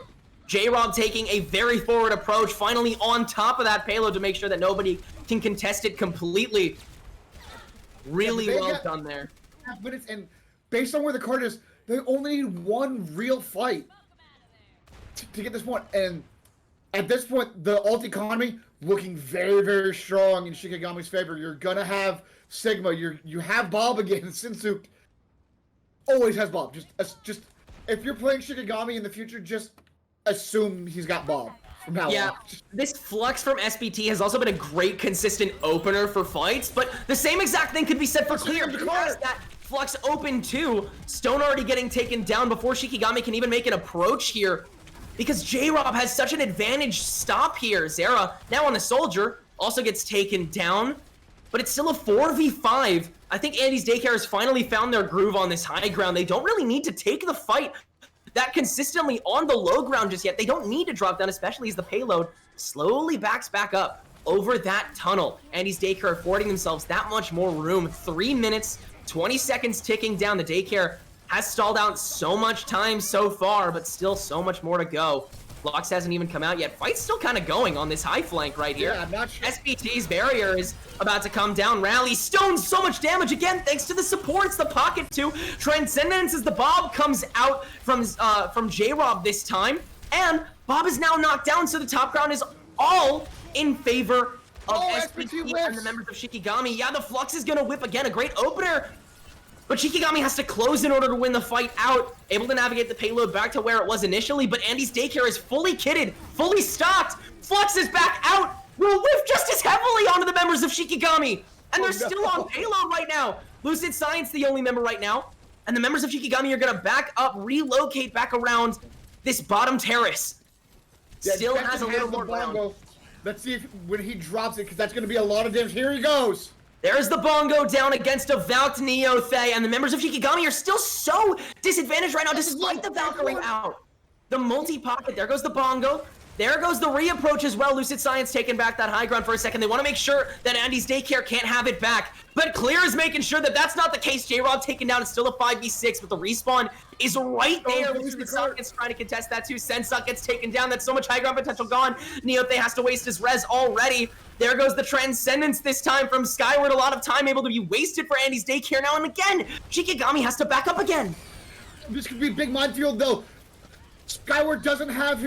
J-Rob taking a very forward approach, finally on top of that payload to make sure that nobody can contest it completely. Really well done there. Minutes, and based on where the card is, they only need one real fight to get this point. And at this point, the alt economy looking very, very strong in Shikigami's favor. You're gonna have Sigma. You have Bob again. Sinsu always has Bob. Just if you're playing Shikigami in the future, just assume he's got Bob. Yeah, this Flux from SBT has also been a great consistent opener for fights, but the same exact thing could be said for Clear. Because that Flux open too, Stone already getting taken down before Shikigami can even make an approach here. Because J-Rob has such an advantage stop here. Zera, now on the Soldier, also gets taken down, but it's still a 4v5. I think Andy's Daycare has finally found their groove on this high ground. They don't really need to take the fight that consistently on the low ground just yet. They don't need to drop down, especially as the payload slowly backs back up over that tunnel. Andy's Daycare affording themselves that much more room. 3 minutes, 20 seconds ticking down. The Daycare has stalled out so much time so far, but still so much more to go. Flux hasn't even come out yet. Fight's still kind of going on this high flank right here. Yeah, I'm not sure. SBT's barrier is about to come down. Rally. Stone, so much damage again thanks to the supports, the pocket too. Transcendence as the Bob comes out from J-Rob this time. And Bob is now knocked down, so the top ground is all in favor of SBT and the members of Shikigami. Yeah, the Flux is going to whip again. A great opener. But Shikigami has to close in order to win the fight out, able to navigate the payload back to where it was initially, but Andy's Daycare is fully kitted, fully stocked. Flux is back out, will whiff just as heavily onto the members of Shikigami, and they're still on payload right now. Lucid Science, the only member right now, and the members of Shikigami are gonna back up, relocate back around this bottom terrace. Still has a little more ground. Let's see if when he drops it, because that's gonna be a lot of damage. Here he goes. There's the bongo down against a Valk Neo Thay, and the members of Shikigami are still so disadvantaged right now despite the Valkyrie out. The multi-pocket, there goes the bongo. There goes the reapproach as well. Lucid Science taking back that high ground for a second. They want to make sure that Andy's Daycare can't have it back. But Clear is making sure that that's not the case. J-Rob taken down. It's still a 5v6, but the respawn is right there. Lucid Science trying to contest that too. Sensuk gets taken down. That's so much high ground potential gone. Neothay has to waste his res already. There goes the Transcendence this time from Skyward. A lot of time able to be wasted for Andy's Daycare now. And again, Shikigami has to back up again. This could be a big minefield though. Skyward doesn't have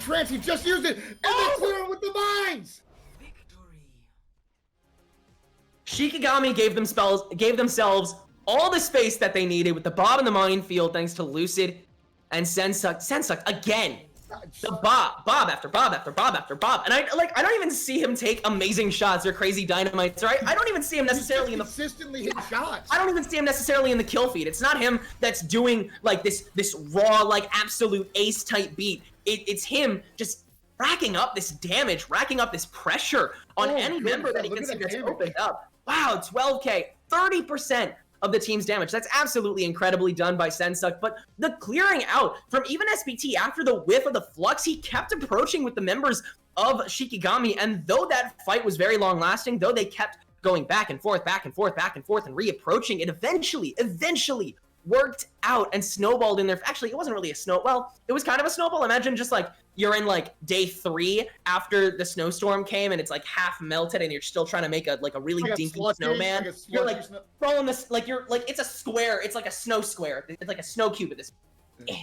trance. He just used it, and they clear it with the mines. Shikigami gave themselves all the space that they needed with the Bob in the minefield, thanks to Lucid and Sensuk. Sensuk again. The Bob after Bob after Bob after Bob, and I don't even see him take amazing shots or crazy dynamites. Right? I don't even see him necessarily in the consistently hit shots. I don't even see him necessarily in the kill feed. It's not him that's doing like this raw, like absolute ace type beat. It's him just racking up this damage, racking up this pressure on any member that he considers opened up. Wow, 12k, 30% of the team's damage. That's absolutely incredibly done by Sensuk, but the clearing out from even SBT after the whiff of the Flux, he kept approaching with the members of Shikigami, and though that fight was very long lasting, though they kept going back and forth, back and forth, back and forth, and reapproaching, it eventually worked out and snowballed in there. Actually, it wasn't really a well, it was kind of a snowball. Imagine just like you're in like day 3 after the snowstorm came and it's like half melted and you're still trying to make a really dinky snowman. You're like throwing this, like you're like, it's a square. It's like a snow square. It's like a snow cube at this.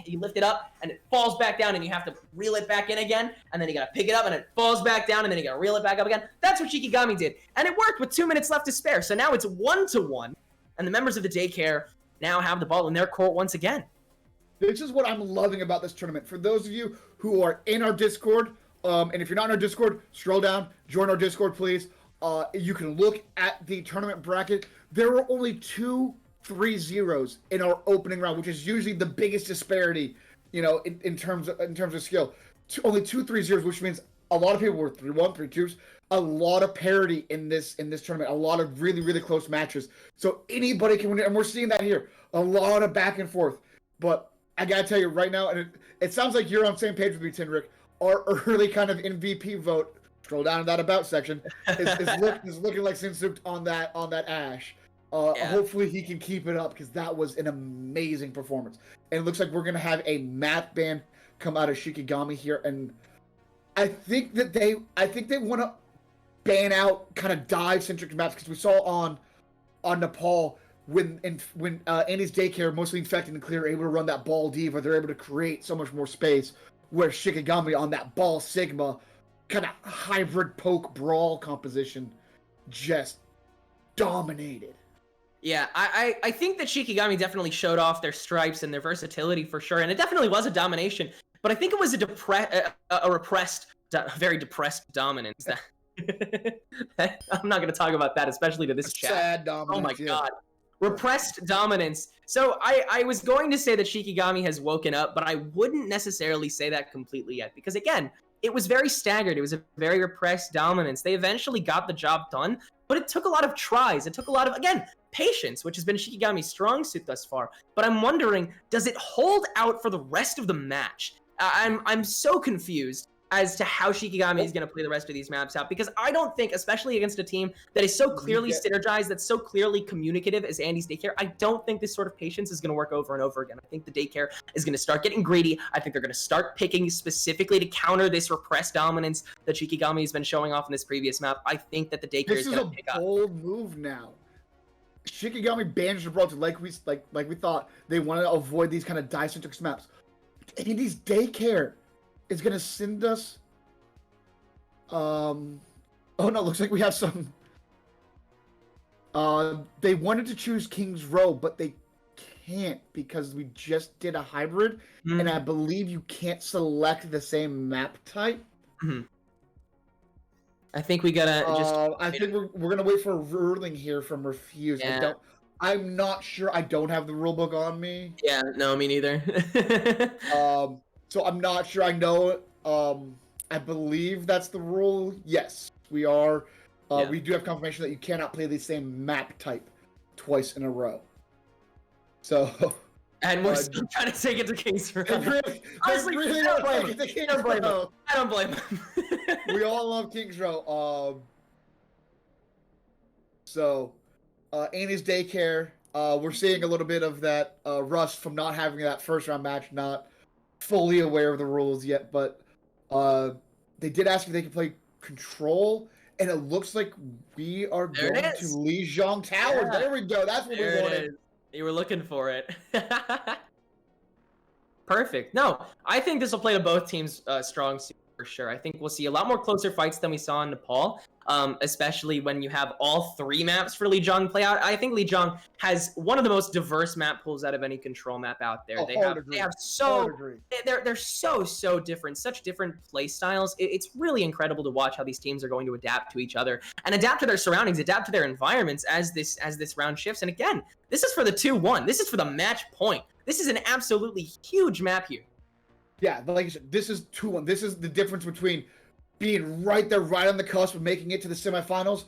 You lift it up, and it falls back down, and you have to reel it back in again, and then you gotta pick it up, and it falls back down, and then you gotta reel it back up again. That's what Shikigami did, and it worked with 2 minutes left to spare. So now it's 1-1, and the members of the Daycare now have the ball in their court once again. This is what I'm loving about this tournament. For those of you who are in our Discord, and if you're not in our Discord, scroll down, join our Discord, please. You can look at the tournament bracket. There were only 2 3-0s in our opening round, which is usually the biggest disparity, in terms of skill. Only 2 3-0s, which means a lot of people were 3-1, 3-2s. A lot of parity in this tournament. A lot of really, really close matches. So anybody can win it, and we're seeing that here. A lot of back and forth. But I gotta tell you right now, and it sounds like you're on the same page with me, Tinrick. Our early kind of MVP vote, scroll down to that about section, is looking like Sinsuke on that Ash. Hopefully he can keep it up, because that was an amazing performance. And it looks like we're gonna have a map ban come out of Shikigami here, and I think they want to ban out kind of dive-centric maps, because we saw on Nepal when Andy's Daycare, mostly infected and clear, are able to run that ball diva, they're able to create so much more space. Where Shikigami on that ball Sigma kind of hybrid poke brawl composition just dominated. Yeah, I think that Shikigami definitely showed off their stripes and their versatility for sure, and it definitely was a domination. But I think it was a repressed, very depressed dominance. I'm not going to talk about that, especially to this chat. Sad dominance. Oh my god. Repressed dominance. So I was going to say that Shikigami has woken up, but I wouldn't necessarily say that completely yet, because again, it was very staggered. It was a very repressed dominance. They eventually got the job done, but it took a lot of tries. It took a lot of, again, patience, which has been Shikigami's strong suit thus far. But I'm wondering, does it hold out for the rest of the match? I'm so confused as to how Shikigami is going to play the rest of these maps out, because I don't think, especially against a team that is so clearly synergized, that's so clearly communicative as Andy's Daycare, I don't think this sort of patience is going to work over and over again. I think the Daycare is going to start getting greedy. I think they're going to start picking specifically to counter this repressed dominance that Shikigami has been showing off in this previous map. I think that the Daycare is going to pick up. This is a bold move now. Shikigami banned Gibraltar like we thought. They want to avoid these kind of dicentric maps. Andy's Daycare is going to send us... Oh no, looks like we have some... They wanted to choose King's Row, but they can't, because we just did a hybrid, and I believe you can't select the same map type. I think we gotta just... I think we're gonna wait for a ruling here from Refuse. Yeah. I'm not sure. I don't have the rulebook on me. Yeah, no, me neither. So I'm not sure. I know. I believe that's the rule. Yes, we are. We do have confirmation that you cannot play the same map type twice in a row. So. And we're still trying to take it to King's Row. Honestly, really I don't blame want to him. take it to I don't blame King's Row. him. I don't blame him. We all love King's Row. So, Annie's Daycare. We're seeing a little bit of that rust from not having that first round match. Not fully aware of the rules yet, but they did ask if they could play Control, and it looks like we are going to Lijiang Tower. Yeah. There we go. That's what we wanted. You were looking for it. Perfect. No, I think this will play to both teams' strong suit for sure. I think we'll see a lot more closer fights than we saw in Nepal, especially when you have all 3 maps for Lijiang play out. I think Lijiang has one of the most diverse map pools out of any Control map out there. They're so different, such different play styles. It's really incredible to watch how these teams are going to adapt to each other and adapt to their surroundings, adapt to their environments as this round shifts. And again, this is for the 2-1. This is for the match point. This is an absolutely huge map here. Yeah, like I said, this is 2-1. This is the difference between being right there, right on the cusp of making it to the semifinals,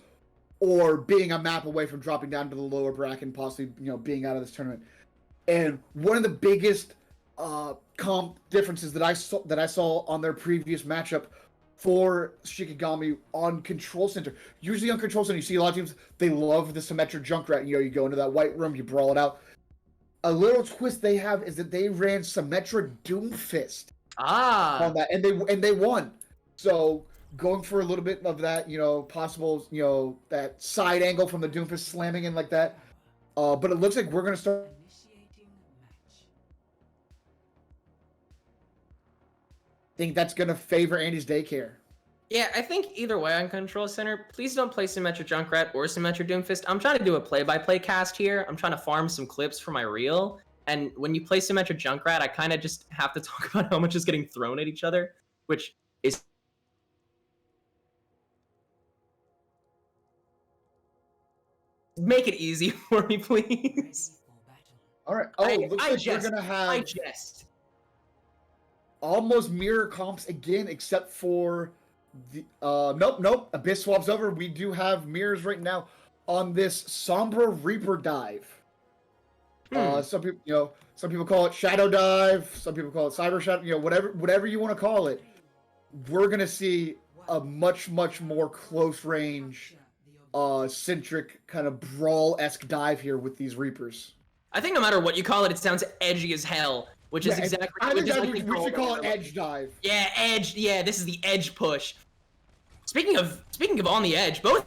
or being a map away from dropping down to the lower bracket and possibly, being out of this tournament. And one of the biggest comp differences that I saw on their previous matchup for Shikigami on Control Center. Usually on Control Center, you see a lot of teams, they love the symmetric Junkrat. You go into that white room, you brawl it out. A little twist they have is that they ran symmetric Doomfist on that, and they won. So going for a little bit of that, possible, that side angle from the Doomfist slamming in like that. But it looks like we're gonna start. think that's gonna favor Andy's Daycare? Yeah, I think either way on Control Center, please don't play Symmetra Junkrat or Symmetra Doomfist. I'm trying to do a play-by-play cast here. I'm trying to farm some clips for my reel. And when you play Symmetra Junkrat, I kind of just have to talk about how much is getting thrown at each other, which is... Make it easy for me, please. All right. Oh, looks like jest. we're gonna have I jest. almost mirror comps again, except for the nope. Abyss swaps over. We do have mirrors right now on this Sombra Reaper dive. Some people call it Shadow Dive. Some people call it Cyber Shadow. Whatever you want to call it. We're gonna see a much more close range, centric kind of brawl-esque dive here with these Reapers. I think no matter what you call it, it sounds edgy as hell, which is exactly. I think we should call it Edge Dive. Yeah, edge. Yeah, this is the edge push. Speaking of on the edge, both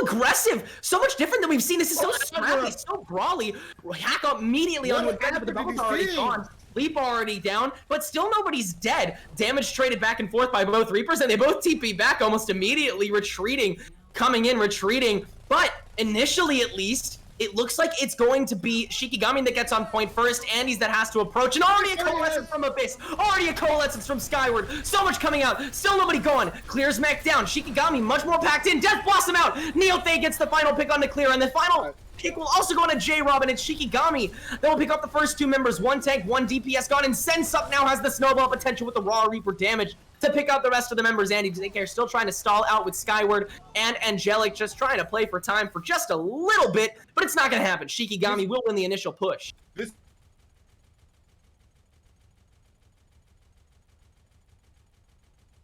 aggressive, so much different than we've seen. This is so scrappy, so brawly. Hack up immediately onto a bench, but the bubble's already gone. Sleep already down, but still nobody's dead. Damage traded back and forth by both Reapers, and they both TP back almost immediately, retreating, coming in, retreating. But initially, at least, it looks like it's going to be Shikigami that gets on point first. Andy's that has to approach, and already a coalescence from Abyss, already a coalescence from Skyward. So much coming out, still nobody going. Clears mech down. Shikigami much more packed in. Death Blossom out. Neothay gets the final pick on the clear, and the final pick will also go on to J-Rob, and it's Shikigami that will pick up the first two members. One tank, one DPS gone, and Sensuck now has the snowball potential with the raw Reaper damage to pick out the rest of the members. Andy Daycare still trying to stall out with Skyward, and Angelic just trying to play for time for just a little bit, but it's not going to happen. Shikigami will win the initial push. If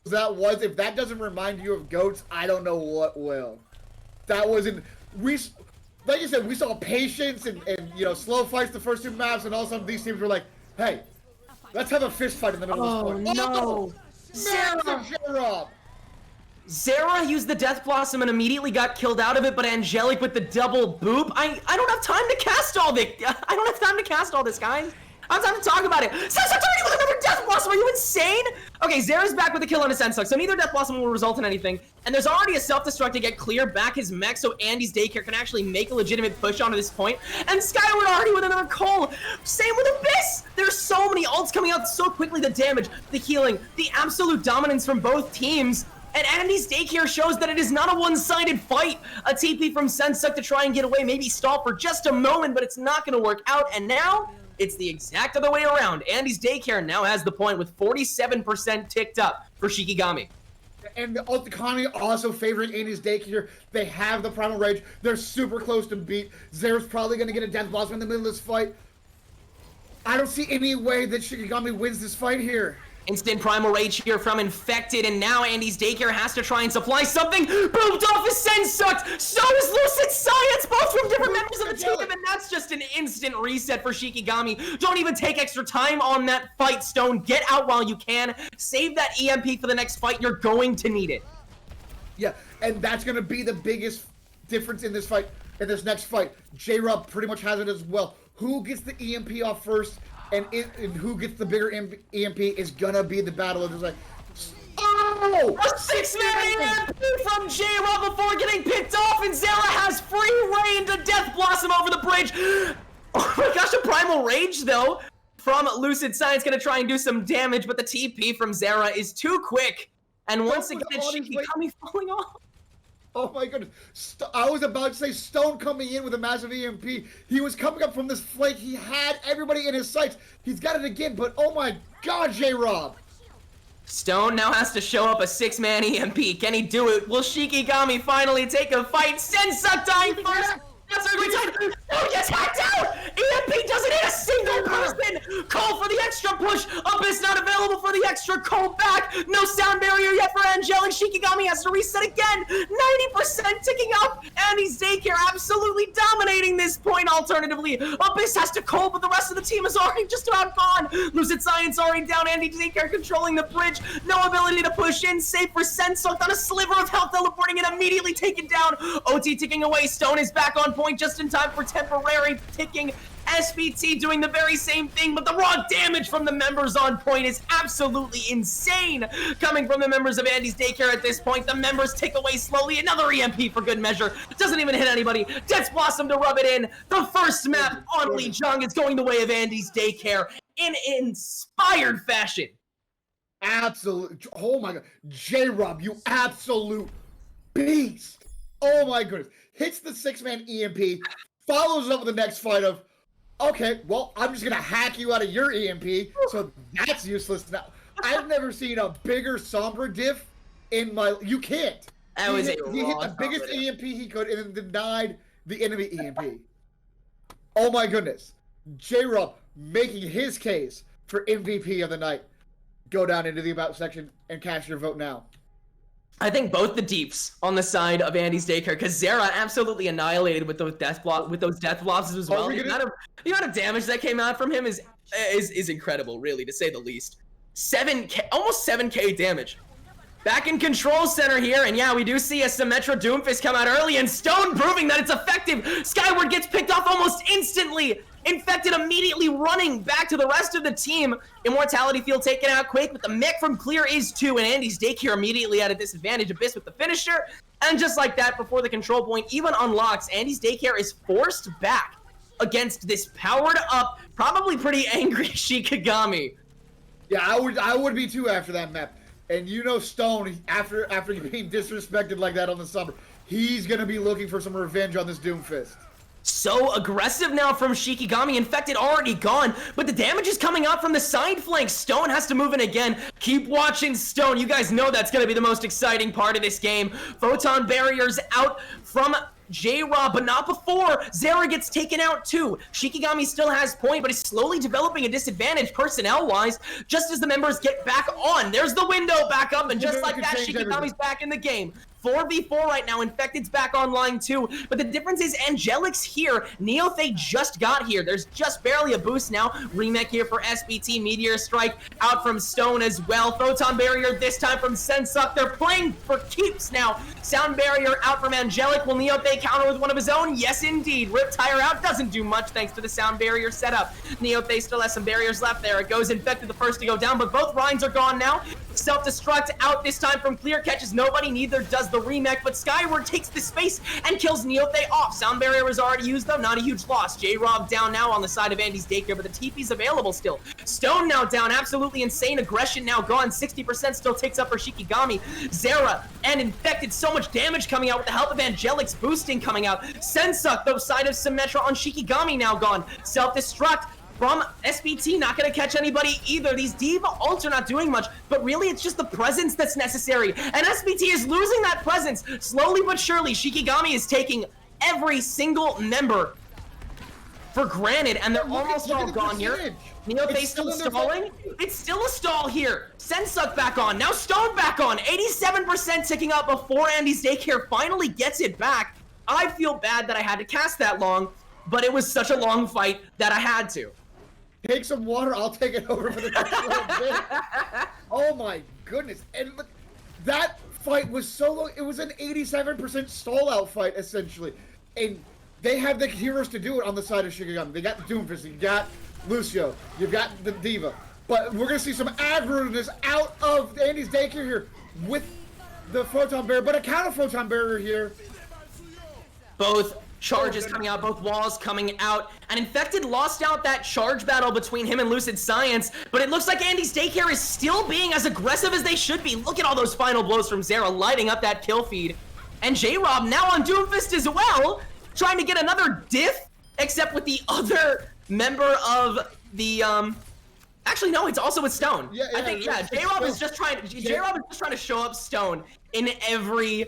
that doesn't remind you of GOATs, I don't know what will. That wasn't... Like you said, we saw patience and slow fights the first two maps, and all of a sudden these teams were like, hey, let's have a fist fight in the middle of this point. No! Zera! Zera used the Death Blossom and immediately got killed out of it, but Angelic with the double boop. I don't have time to cast all this. I don't have time to cast all this, guys. I don't have time to talk about it. Sensuck's already with another Death Blossom. Are you insane? Okay, Zera's back with a kill on a Sensuck, so neither Death Blossom will result in anything. And there's already a self-destruct to get clear back his mech, so Andy's Daycare can actually make a legitimate push onto this point. And Skyward already with another Cole. Same with Abyss. There's so many ults coming out so quickly. The damage, the healing, the absolute dominance from both teams. And Andy's Daycare shows that it is not a one-sided fight. A TP from Sensuck to try and get away, maybe stall for just a moment, but it's not going to work out. And now, it's the exact other way around. Andy's Daycare now has the point with 47% ticked up for Shikigami. And the ult economy also favoring Andy's Daycare. They have the Primal Rage. They're super close to beat. Zera's probably going to get a Death Blossom in the middle of this fight. I don't see any way that Shikigami wins this fight here. Instant Primal Rage here from Infected, and now Andy's Daycare has to try and supply something. Booped off his Sensuck. So is Lucid Science, both from different members of the team, and that's just an instant reset for Shikigami. Don't even take extra time on that fight, Stone. Get out while you can. Save that EMP for the next fight. You're going to need it. Yeah, and that's going to be the biggest difference in this fight, in this next fight. J-Rob pretty much has it as well. Who gets the EMP off first? And who gets the bigger EMP is gonna be the battle of this. Like, oh! A 6-man EMP from J-Rob before getting picked off, and Zera has free reign to Death Blossom over the bridge. Oh my gosh, a Primal Rage though from Lucid Science gonna try and do some damage, but the TP from Zera is too quick. And once again, Shikigami falling off. Oh my goodness. I was about to say Stone coming in with a massive EMP. He was coming up from this flank. He had everybody in his sights. He's got it again, but oh my god, J-Rob. Stone now has to show up a 6-man EMP. Can he do it? Will Shikigami finally take a fight? Sensuck dying first. That's a great time. Oh, gets hacked out! EMP doesn't hit a single person! Call for the extra push! Abyss not available for the extra call back! No sound barrier yet for Angelic. Shikigami has to reset again! 90% ticking up! Andy's Daycare absolutely dominating this point alternatively. Abyss has to call, but the rest of the team is already just about gone! Lucid Science already down. Andy's Daycare controlling the bridge. No ability to push in. Safe for Sensuck on a sliver of health, teleporting and immediately taken down. OT ticking away. Stone is back on point just in time for temporary ticking. SBT doing the very same thing, but the raw damage from the members on point is absolutely insane. Coming from the members of Andy's Daycare at this point, the members tick away slowly. Another EMP for good measure. Doesn't even hit anybody. Death Blossom to rub it in. The first map on Lee Jung is going the way of Andy's Daycare in inspired fashion. Absolute. Oh my god. J-Rob, you absolute beast. Oh my goodness. Hits the 6-man EMP, follows up with the next fight of, okay, well, I'm just going to hack you out of your EMP, so that's useless now. I've never seen a bigger Sombra diff in my... You can't. That was he hit the biggest EMP he could and then denied the enemy EMP. Oh my goodness. J-Rob making his case for MVP of the night. Go down into the About section and cast your vote now. I think both the deeps on the side of Andy's Daycare, because Zera absolutely annihilated with those death blobs as well. The amount of damage that came out from him is incredible, really, to say the least. 7K, almost 7K damage. Back in control center here, and yeah, we do see a Symmetra Doomfist come out early, and Stone proving that it's effective. Skyward gets picked off almost instantly. Infected immediately running back to the rest of the team. Immortality Field taken out quick, but the mech from Clear is 2, and Andy's Daycare immediately at a disadvantage. Abyss with the finisher, and just like that, before the control point even unlocks, Andy's Daycare is forced back against this powered up, probably pretty angry Shikigami. Yeah, I would be too after that map. And you know Stone, after being disrespected like that on the summer, he's gonna be looking for some revenge on this Doomfist. So aggressive now from Shikigami. Infected already gone, but the damage is coming out from the side flank. Stone has to move in again. Keep watching Stone. You guys know that's going to be the most exciting part of this game. Photon barriers out from J-Rob, but not before Zera gets taken out too. Shikigami still has point, but is slowly developing a disadvantage personnel-wise just as the members get back on. There's the window back up, and just like that, Shikigami's back in the game. 4v4 right now. Infected's back online too, but the difference is Angelic's here. Neothay just got here. There's just barely a boost now. Remake here for SBT. Meteor Strike out from Stone as well. Photon Barrier this time from Sensuck. They're playing for keeps now. Sound Barrier out from Angelic. Will Neothay counter with one of his own? Yes, indeed. Riptire out doesn't do much thanks to the Sound Barrier setup. Neothay still has some barriers left there. It goes Infected the first to go down, but both Rhines are gone now. Self-destruct out this time from Clear, catches nobody, neither does the remake, but Skyward takes the space and kills Neothay off. Sound Barrier was already used though, not a huge loss. J-Rob down now on the side of Andy's Daycare, but the TP's available still. Stone now down, absolutely insane aggression now gone, 60% still takes up for Shikigami. Zera and Infected, so much damage coming out with the help of Angelic's boosting coming out. Sensuck, the side of Symmetra on Shikigami now gone. Self-destruct from SBT, not gonna catch anybody either. These Diva ults are not doing much, but really it's just the presence that's necessary. And SBT is losing that presence. Slowly but surely, Shikigami is taking every single member for granted, and they're almost all gone here. Neothay still stalling? It's still a stall here. Sensuck back on, now Stone back on. 87% ticking up before Andy's Daycare finally gets it back. I feel bad that I had to cast that long, but it was such a long fight that I had to. Take some water, I'll take it over for the next little bit. Oh my goodness. And look, that fight was so long. It was an 87% stall out fight, essentially. And they have the heroes to do it on the side of Shikigami. They got the Doomfist, you got Lucio, you've got the Diva. But we're going to see some aggroedness out of Andy's Daycare here with the Photon Barrier, but a counter Photon Barrier here. Both charges coming out, both walls coming out, and Infected lost out that charge battle between him and Lucid Science, but it looks like Andy's Daycare is still being as aggressive as they should be. Look at all those final blows from Zera lighting up that kill feed. And J-Rob now on Doomfist as well, trying to get another diff, except with the other member of the, actually no, it's also with Stone. I think, J-Rob is just trying to show up Stone in every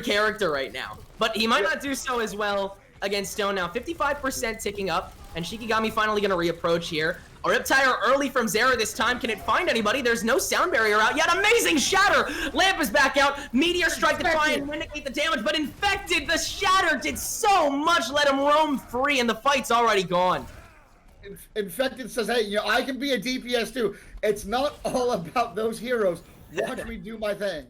character right now. But he might not do so as well against Stone now. 55% ticking up, and Shikigami finally going to reapproach here. A Riptire early from Zera this time. Can it find anybody? There's no sound barrier out yet. Amazing Shatter! Lamp is back out. Meteor Strike to try and mitigate the damage, but Infected, the Shatter did so much, let him roam free, and the fight's already gone. Infected says, hey, you know, I can be a DPS too. It's not all about those heroes. Watch me do my thing.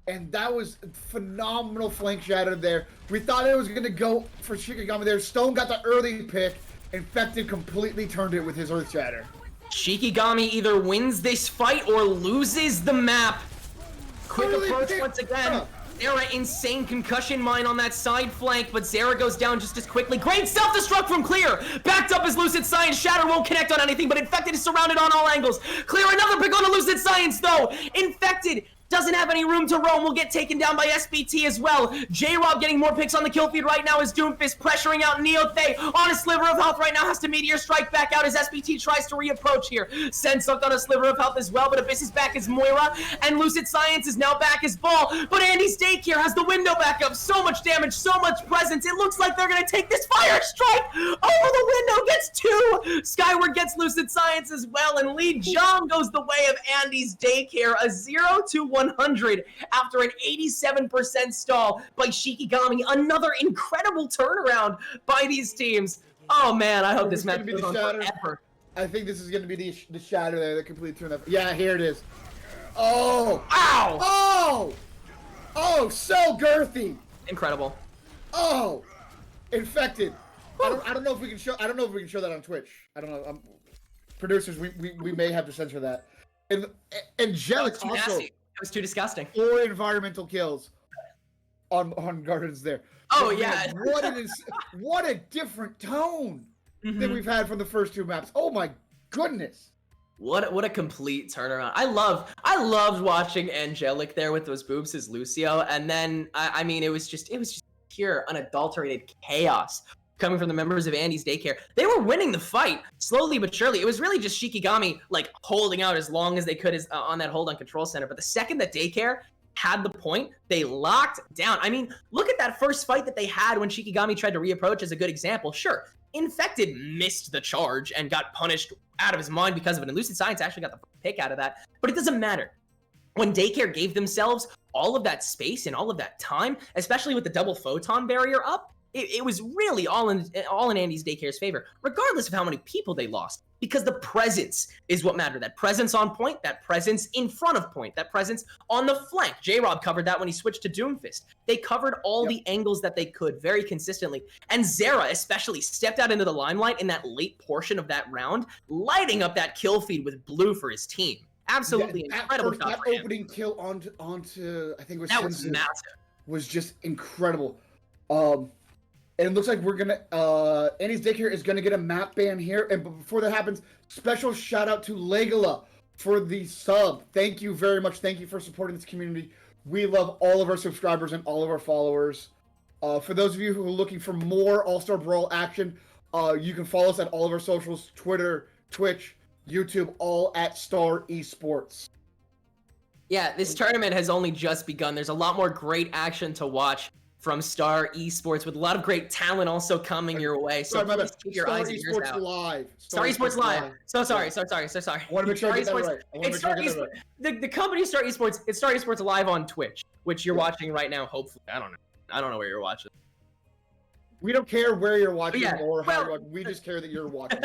And that was phenomenal flank shatter there. We thought it was going to go for Shikigami there. Stone got the early pick, Infected completely turned it with his Earth Shatter. Shikigami either wins this fight or loses the map. Quick Holy approach shit. once again. Zera, insane concussion mine on that side flank, but Zera goes down just as quickly. Great self-destruct from Clear. Backed up as Lucid Science. Shatter won't connect on anything, but Infected is surrounded on all angles. Clear, another pick on the Lucid Science, though. Infected doesn't have any room to roam. Will get taken down by SBT as well. J-Rob getting more picks on the kill feed right now as Doomfist pressuring out Neothay on a sliver of health right now. Has to Meteor Strike back out as SBT tries to reapproach here. Sensucked on a sliver of health as well, but Abyss is back as Moira, and Lucid Science is now back as Ball. But Andy's Daycare has the window back up. So much damage, so much presence. It looks like they're going to take this Fire Strike over the window. Gets two. Skyward gets Lucid Science as well, and Lee Jong goes the way of Andy's Daycare. A 0-100 after an 87% stall by Shikigami. Another incredible turnaround by these teams. Oh man, I hope this match goes on forever. I think this is going to be the shadow there that completely turned up. Yeah, here it is. Oh! Ow! Oh! Oh, so girthy! Incredible. Oh! Infected. I don't know if we can show. I don't know if we can show that on Twitch. I don't know. Producers, we may have to censor that. And Angelic Too also. nasty. It was too disgusting. 4 environmental kills on Gardens there. Oh, But yeah. man, what a different tone than we've had from the first 2 maps. Oh my goodness. What a complete turnaround. I loved watching Angelic there with those boobs as Lucio, and then I mean it was just pure unadulterated chaos coming from the members of Andy's Daycare. They were winning the fight slowly but surely. It was really just Shikigami like holding out as long as they could on that hold on control center. But the second that Daycare had the point, they locked down. I mean, look at that first fight that they had when Shikigami tried to reapproach as a good example. Sure, Infected missed the charge and got punished out of his mind because of it. And Lucid Science actually got the pick out of that. But it doesn't matter. When Daycare gave themselves all of that space and all of that time, especially with the double photon barrier up, it was really all in Andy's Daycare's favor, regardless of how many people they lost, because the presence is what mattered. That presence on point, that presence in front of point, that presence on the flank. J-Rob covered that when he switched to Doomfist. They covered all the angles that they could very consistently. And Zera especially stepped out into the limelight in that late portion of that round, lighting up that kill feed with blue for his team. Absolutely incredible shot That for him. opening kill onto I think it was That was Sensu massive. was just incredible. And it looks like we're gonna Andy's Daycare is gonna get a map ban here. And before that happens, special shout out to Legola for the sub. Thank you very much. Thank you for supporting this community. We love all of our subscribers and all of our followers. For those of you who are looking for more All-Star Brawl action, you can follow us at all of our socials: Twitter, Twitch, YouTube, all at Star Esports. Yeah, this tournament has only just begun. There's a lot more great action to watch from Star Esports, with a lot of great talent also coming your way. So please keep your eyes and ears out. Live. Star Esports Live. So sorry. I want to make sure I get that right. It's Star Esports. The company Star Esports. It's Star Esports Live on Twitch, which you're watching right now. Hopefully, I don't know where you're watching. We don't care where you're watching or how well, you're watching. We just care that you're watching.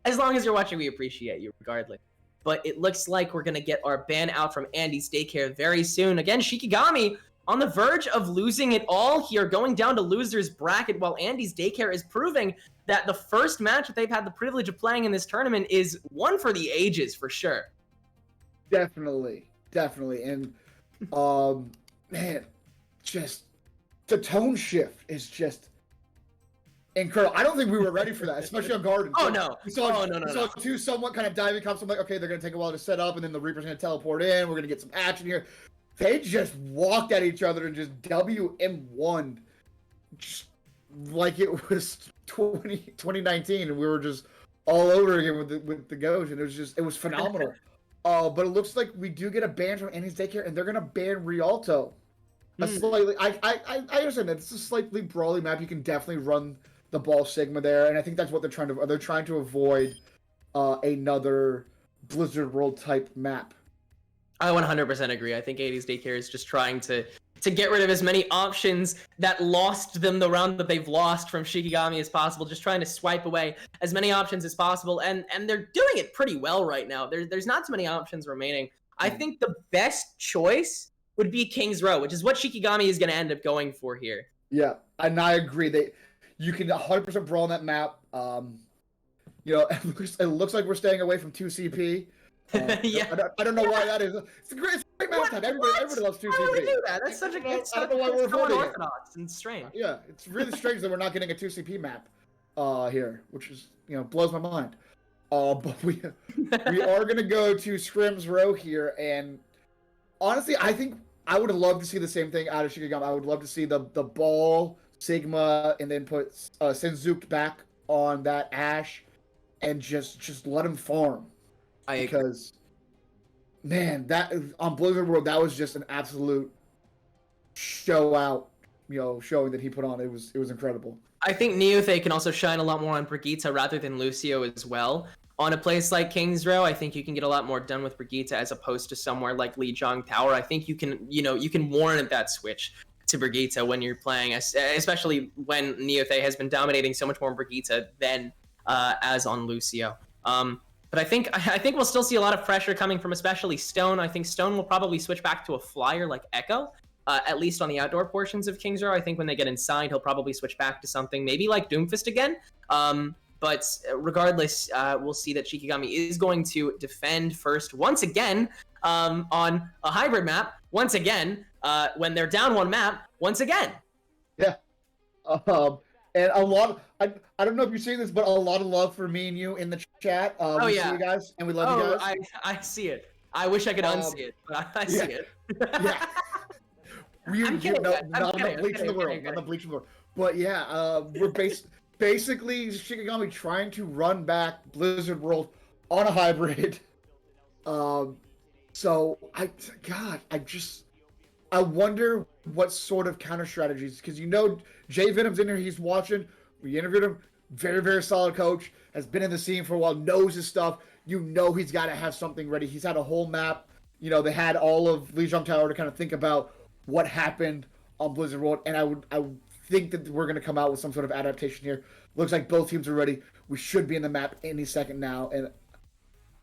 As long as you're watching, we appreciate you regardless. But it looks like we're gonna get our ban out from Andy's Daycare very soon. Again, Shikigami on the verge of losing it all here, going down to loser's bracket, while Andy's Daycare is proving that the first match that they've had the privilege of playing in this tournament is one for the ages, for sure. Definitely. And man, just the tone shift is just incredible. I don't think we were ready for that, especially on Garden. Oh no! We saw no. two somewhat kind of diving cops. I'm like, okay, they're gonna take a while to set up, and then the Reaper's gonna teleport in. We're gonna get some action here. They just walked at each other and just WM1, just like it was 2019, and we were just all over again with the Ghost, and it was phenomenal. But it looks like we do get a ban from Andy's Daycare, and they're gonna ban Rialto. I understand that it's a slightly brawly map. You can definitely run the ball Sigma there, and I think that's what they're trying to. They're trying to avoid another Blizzard World type map. I 100% agree. I think 80s Daycare is just trying to get rid of as many options that lost them the round that they've lost from Shikigami as possible, just trying to swipe away as many options as possible, and they're doing it pretty well right now. There's not too many options remaining. I think the best choice would be King's Row, which is what Shikigami is going to end up going for here. Yeah, and I agree. You can 100% brawl on that map. It looks like we're staying away from 2CP. Yeah. I don't know why that is. It's a great map tag. Everybody loves 2CP. Why would we do that? That's such a I don't know why we're so avoiding it. unorthodox and strange. Yeah, it's really strange that we're not getting a 2CP map here, which is blows my mind. But we are gonna go to Scrim's Row here, and honestly, I think I would have loved to see the same thing out of Shikigami. I would love to see the ball Sigma and then put Senzook back on that Ash, and just let him farm. Because, man, that on Blizzard World, that was just an absolute showing that he put on. It was incredible. I think Neothay can also shine a lot more on Brigitte rather than Lucio as well. On a place like King's Row, I think you can get a lot more done with Brigitte as opposed to somewhere like Lijiang Tower. I think you can warrant that switch to Brigitte when you're playing, especially when Neothay has been dominating so much more on Brigitte than as on Lucio. But I think we'll still see a lot of pressure coming from especially Stone. I think Stone will probably switch back to a flyer like Echo, at least on the outdoor portions of King's Row. I think when they get inside, he'll probably switch back to something maybe like Doomfist again. But regardless, we'll see that Shikigami is going to defend first once again on a hybrid map. Once again, when they're down one map, once again. Yeah. And a lot. I don't know if you're seeing this, but a lot of love for me and you in the chat. We see you guys, and we love you guys. I see it. I wish I could unsee it, but I see it. Yeah. I'm kidding, guys. Not on the bleach in the world. Not the bleach in the world. But yeah, we're basically Shikigami trying to run back Blizzard World on a hybrid. So I wonder what sort of counter strategies, because Jay Venom's in here, he's watching. We interviewed him. Very, very solid coach. Has been in the scene for a while. Knows his stuff. He's got to have something ready. He's had a whole map. They had all of Lijiang Tower to kind of think about what happened on Blizzard World, and I would think that we're going to come out with some sort of adaptation here. Looks like both teams are ready. We should be in the map any second now, and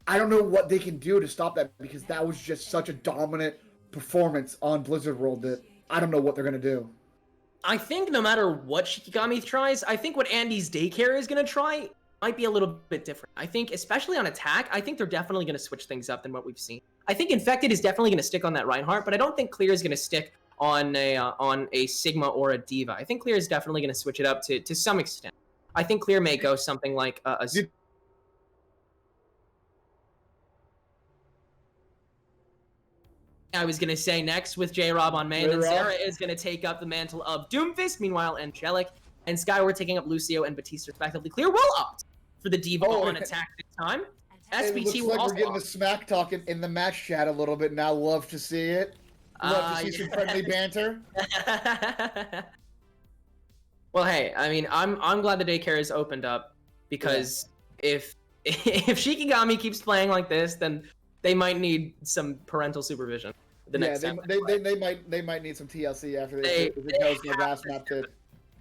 I don't know what they can do to stop that, because that was just such a dominant performance on Blizzard World that I don't know what they're going to do. I think no matter what Shikigami tries, I think what Andy's Daycare is going to try might be a little bit different. I think, especially on attack, I think they're definitely going to switch things up than what we've seen. I think Infected is definitely going to stick on that Reinhardt, but I don't think Clear is going to stick on a Sigma or a Diva. I think Clear is definitely going to switch it up to some extent. I think Clear may go something like a I was going to say next with J-Rob on main, and Sarah is going to take up the mantle of Doomfist. Meanwhile, Angelic and Skyward taking up Lucio and Batista respectively. Clear will opt for the Diva on attack this time. SBT it looks will like also we're getting the smack talk in the match chat a little bit now. Love to see it. Love to see some friendly banter. Well, hey, I mean, I'm glad the Daycare is opened up, because if Shikigami keeps playing like this, then they might need some parental supervision. They might need some TLC after it goes to the last map too.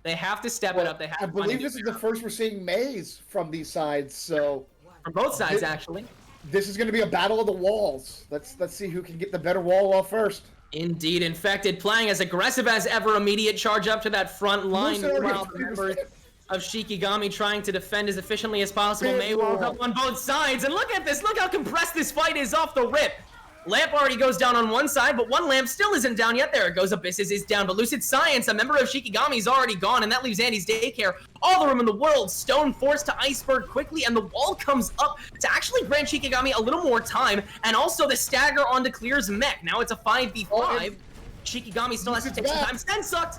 They have to step it up. They have. I believe this is the first we're seeing Maze from these sides. So from both sides, actually. This is going to be a battle of the walls. Let's see who can get the better wall off first. Indeed, Infected playing as aggressive as ever. Immediate charge up to that front line. While the members of Shikigami trying to defend as efficiently as possible. May walk up on both sides, and look at this. Look how compressed this fight is off the rip. Lamp already goes down on one side, but one Lamp still isn't down yet. There it goes. Abysses is down, but Lucid Science, a member of Shikigami, is already gone, and that leaves Andy's Daycare all the room in the world. Stone forced to Iceberg quickly, and the wall comes up to actually grant Shikigami a little more time, and also the stagger onto Clear's mech. Now it's a 5v5. Shikigami still has to take some time. Sen sucked.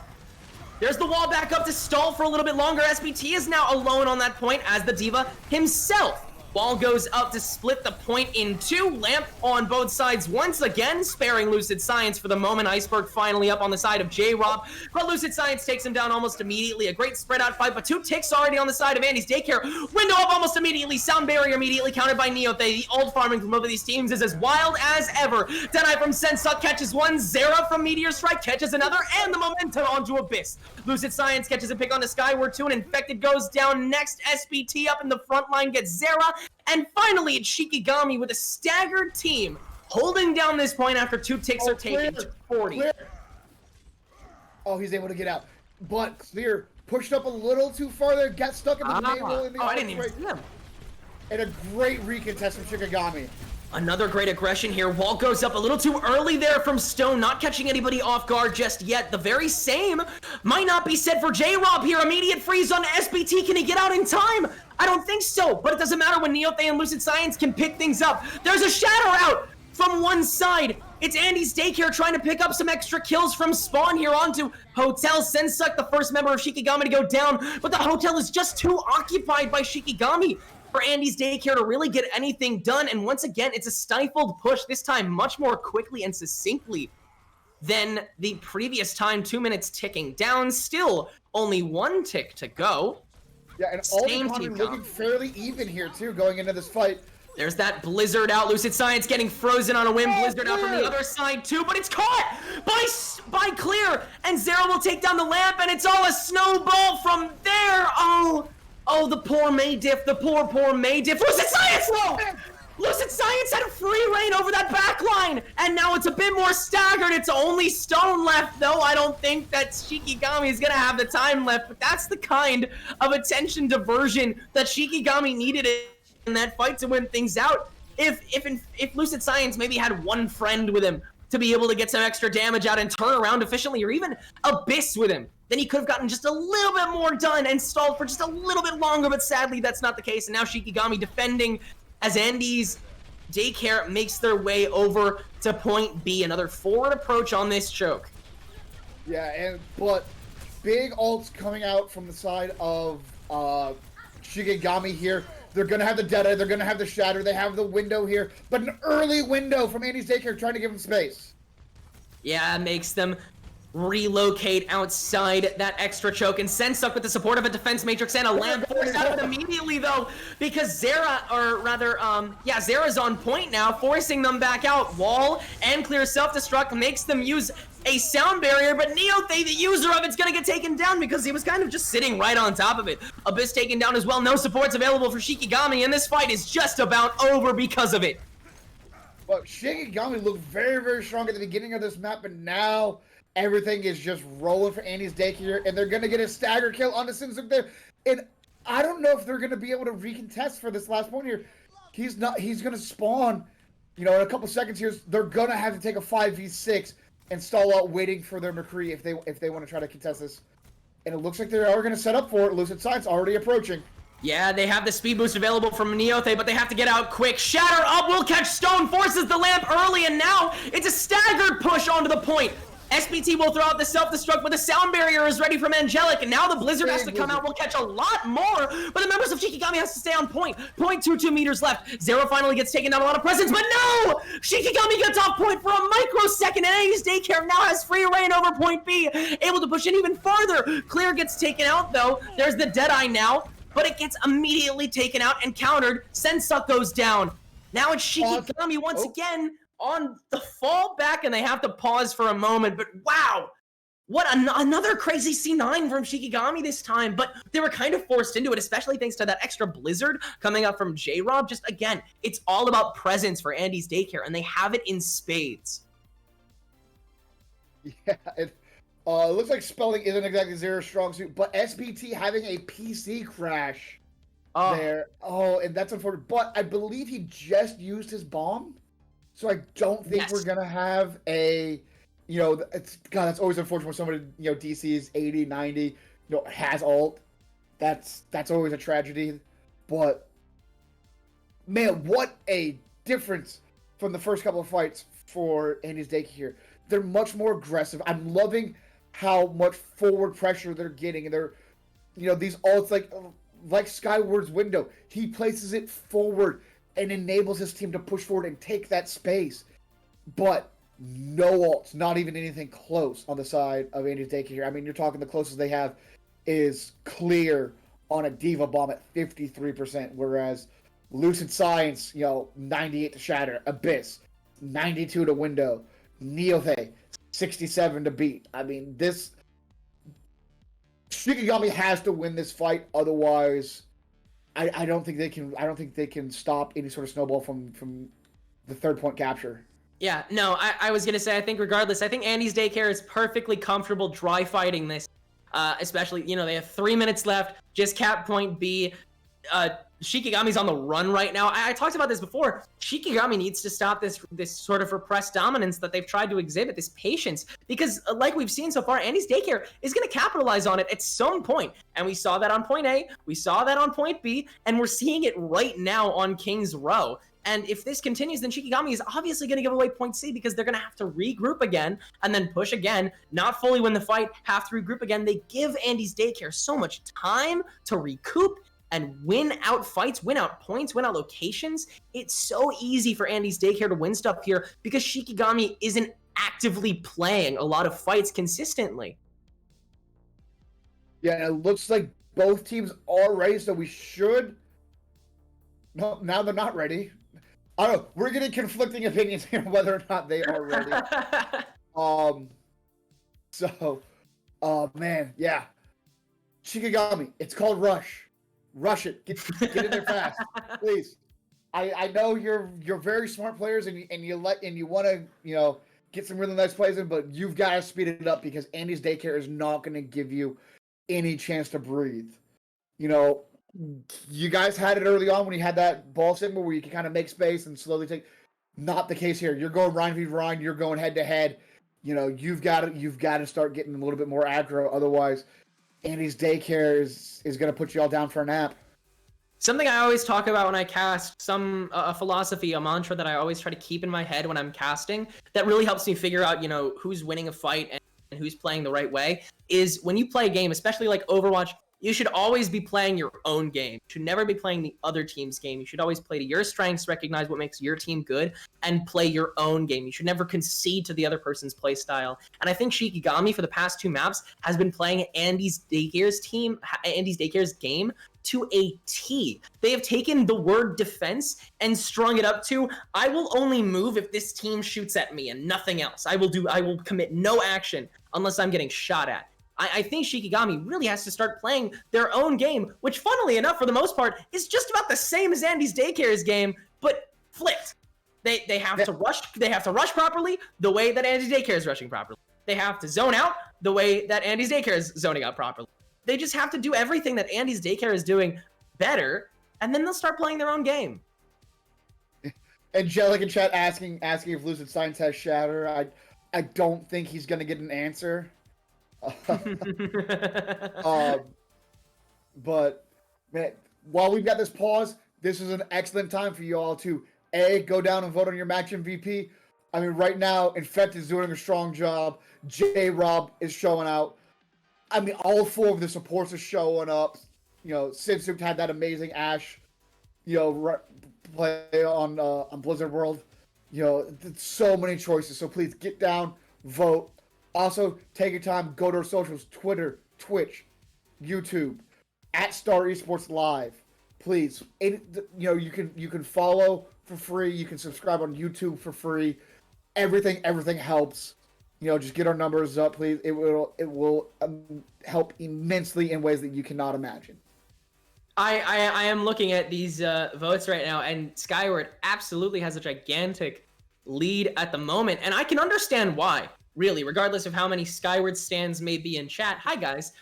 There's the wall back up to stall for a little bit longer. SBT is now alone on that point as the Diva himself. Wall goes up to split the point in two. Lamp on both sides once again, sparing Lucid Science for the moment. Iceberg finally up on the side of J-Rob, but Lucid Science takes him down almost immediately. A great spread out fight, but two ticks already on the side of Andy's Daycare. Window up almost immediately. Sound barrier immediately countered by Neothay. The old farming from both of these teams is as wild as ever. Deadeye from Sensuk catches one. Zera from Meteor Strike catches another, and the momentum onto Abyss. Lucid Science catches a pick onto Skyward too, and Infected goes down next. SBT up in the front line gets Zera. And finally, it's Shikigami with a staggered team holding down this point after two ticks are taken to 40. Clear. Oh, he's able to get out. But Clear pushed up a little too far there, got stuck in the navel in the I didn't even arch see him. and a great recontest from Shikigami. Another great aggression here. Wall goes up a little too early there from Stone, not catching anybody off guard just yet. The very same might not be said for J-Rob here. Immediate freeze on SBT. Can he get out in time? I don't think so, but it doesn't matter when Neothe and Lucid Science can pick things up. There's a shadow out from one side. It's Andy's Daycare trying to pick up some extra kills from Spawn here onto Hotel. Sensuck, the first member of Shikigami to go down, but the Hotel is just too occupied by Shikigami for Andy's Daycare to really get anything done. And once again, it's a stifled push, this time much more quickly and succinctly than the previous time. 2 minutes ticking down, still only 1 tick to go. Yeah, and all Same the team looking comp. fairly even here too, going into this fight. There's that Blizzard out. Lucid Science getting frozen on a whim. Oh, Blizzard out from the Clear! other side too, but it's caught by Clear, and Zero will take down the lamp, and it's all a snowball from there. Oh, the poor Maydiff, the poor Maydiff. Lucid Science, though! Lucid Science had a free reign over that back line, and now it's a bit more staggered. It's only Stone left, though. I don't think that Shikigami is gonna have the time left, but that's the kind of attention diversion that Shikigami needed in that fight to win things out. If Lucid Science maybe had one friend with him to be able to get some extra damage out and turn around efficiently, or even Abyss with him, then he could have gotten just a little bit more done and stalled for just a little bit longer, but sadly that's not the case. And now Shikigami defending as Andy's Daycare makes their way over to point B. Another forward approach on this choke. Yeah, but big ults coming out from the side of Shikigami here. They're going to have the Dead-Eye, they're going to have the Shatter, they have the window here, but an early window from Andy's Daycare trying to give him space. Yeah, it makes them relocate outside that extra choke, and Sensuck with the support of a defense matrix and a lamp forced out of it immediately though, because Zera's on point now, forcing them back out. Wall and Clear self-destruct makes them use a sound barrier, but Neothe, the user of it's gonna get taken down because he was kind of just sitting right on top of it. Abyss taken down as well. No supports available for Shikigami, and this fight is just about over because of it. But Shikigami looked very, very strong at the beginning of this map, but now everything is just rolling for Andy's Daycare, and they're going to get a stagger kill on the Sensuck there. And I don't know if they're going to be able to recontest for this last point here. He's going to spawn, in a couple seconds here. They're going to have to take a 5v6 and stall out waiting for their McCree if they want to try to contest this. And it looks like they are going to set up for it. Lucid Science already approaching. Yeah, they have the speed boost available from Neothe, but they have to get out quick. Shatter up will catch Stone, forces the lamp early, and now it's a staggered push onto the point. SBT will throw out the self-destruct, but the sound barrier is ready from Angelic, and now the Blizzard has to come out. We'll catch a lot more, but the members of Shikigami has to stay on point. 0.22 meters left. Zero finally gets taken down, a lot of presence, but no! Shikigami gets off point for a microsecond, and Andy's Daycare now has free reign over point B, able to push in even farther. Clear gets taken out, though. There's the Dead-Eye now, but it gets immediately taken out and countered. Sensuck goes down. Now it's Shikigami once again on the fall back, and they have to pause for a moment, but wow, what another crazy C9 from Shikigami this time, but they were kind of forced into it, especially thanks to that extra Blizzard coming up from J-Rob. Just again, it's all about presence for Andy's Daycare, and they have it in spades. Yeah, it looks like spelling isn't exactly Zero's strong suit, but SBT having a PC crash there. Oh, and that's unfortunate, but I believe he just used his bomb. So I don't think we're gonna have a, that's always unfortunate when somebody, DC's 80, 90, has ult. That's always a tragedy. But man, what a difference from the first couple of fights for Andy's Daycare here. They're much more aggressive. I'm loving how much forward pressure they're getting, and they're, these ults like Skyward's window. He places it forward and enables his team to push forward and take that space. But no ults, not even anything close on the side of Andy's Daycare here. I mean, you're talking the closest they have is Clear on a Diva bomb at 53%, whereas Lucid Science, 98 to Shatter, Abyss, 92 to Window, Neothe, 67 to Beat. I mean, this Shikigami has to win this fight, otherwise I don't think they can. I don't think they can stop any sort of snowball from the 3rd-point capture. Yeah, no, I was gonna say, I think regardless, I think Andy's Daycare is perfectly comfortable dry fighting this. especially, you know, they have 3 minutes left. Just cap point B. Shikigami's on the run right now. I talked about this before. Shikigami needs to stop this sort of repressed dominance that they've tried to exhibit, this patience, because like we've seen so far, Andy's Daycare is going to capitalize on it at some point. And we saw that on point A, we saw that on point B, and we're seeing it right now on King's Row. And if this continues, then Shikigami is obviously going to give away point C because they're going to have to regroup again and then push again, not fully win the fight, have to regroup again. They give Andy's Daycare so much time to recoup and win out fights, win out points, win out locations. It's so easy for Andy's Daycare to win stuff here because Shikigami isn't actively playing a lot of fights consistently. Yeah, it looks like both teams are ready, so we should. No, now they're not ready. I don't know. We're getting conflicting opinions here whether or not they are ready. Man, yeah. Shikigami, it's called Rush. Rush it. Get in there fast, please. I know you're very smart players and you want to, you know, get some really nice plays in, but you've got to speed it up because Andy's Daycare is not going to give you any chance to breathe. You know, you guys had it early on when you had that ball signal where you can kind of make space and slowly take. Not the case here. You're going Ryan v. Ryan. You're going head to head. You know, you've got to start getting a little bit more aggro. Otherwise, Andy's Daycare is going to put you all down for a nap. Something I always talk about when I cast, a philosophy, a mantra that I always try to keep in my head when I'm casting that really helps me figure out, you know, who's winning a fight and who's playing the right way, is when you play a game, especially like Overwatch, you should always be playing your own game. You should never be playing the other team's game. You should always play to your strengths, recognize what makes your team good, and play your own game. You should never concede to the other person's play style. And I think Shikigami, for the past 2 maps, has been playing Andy's Daycare's game to a T. They have taken the word defense and strung it up to, I will only move if this team shoots at me and nothing else. I will commit no action unless I'm getting shot at. I think Shikigami really has to start playing their own game, which funnily enough, for the most part, is just about the same as Andy's Daycare's game, but flipped. They have to rush properly the way that Andy's Daycare is rushing properly. They have to zone out the way that Andy's Daycare is zoning out properly. They just have to do everything that Andy's Daycare is doing better, and then they'll start playing their own game. Angelic in chat asking if Lucid Science has Shatter. I don't think he's gonna get an answer. But man, while we've got this pause, this is an excellent time for you all to go down and vote on your match MVP. I mean, right now, Infect is doing a strong job. J-Rob is showing out. I mean, all 4 of the supports are showing up. You know, Sinsuk had that amazing Ash, you know, play on Blizzard World. You know, so many choices. So please get down, vote. Also, take your time, go to our socials, Twitter, Twitch, YouTube, @Star Esports Live. Please, you know, you can follow for free. You can subscribe on YouTube for free. Everything helps. You know, just get our numbers up, please. It will help immensely in ways that you cannot imagine. I am looking at these votes right now, and Skyward absolutely has a gigantic lead at the moment, and I can understand why. Really, regardless of how many Skyward stands may be in chat. Hi guys.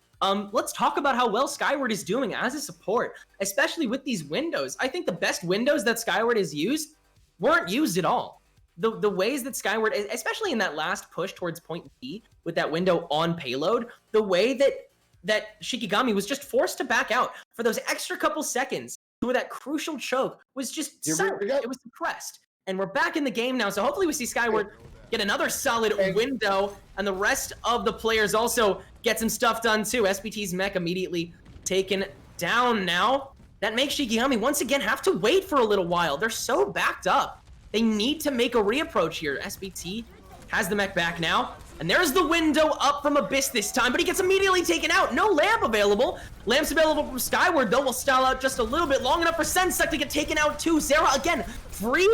Let's talk about how well Skyward is doing as a support, especially with these windows. I think the best windows that Skyward has used weren't used at all. The ways that Skyward, especially in that last push towards point B with that window on payload, the way that Shikigami was just forced to back out for those extra couple seconds where that crucial choke was just silent. It was suppressed. And we're back in the game now, so hopefully we see Skyward get another solid window, and the rest of the players also get some stuff done too. SBT's mech immediately taken down now. That makes Shikigami once again have to wait for a little while. They're so backed up. They need to make a reapproach here. SBT has the mech back now. And there's the window up from Abyss this time, but he gets immediately taken out. No lamp available. Lamp's available from Skyward, though. Will stall out just a little bit long enough for Sensec to get taken out too. Zera, again, free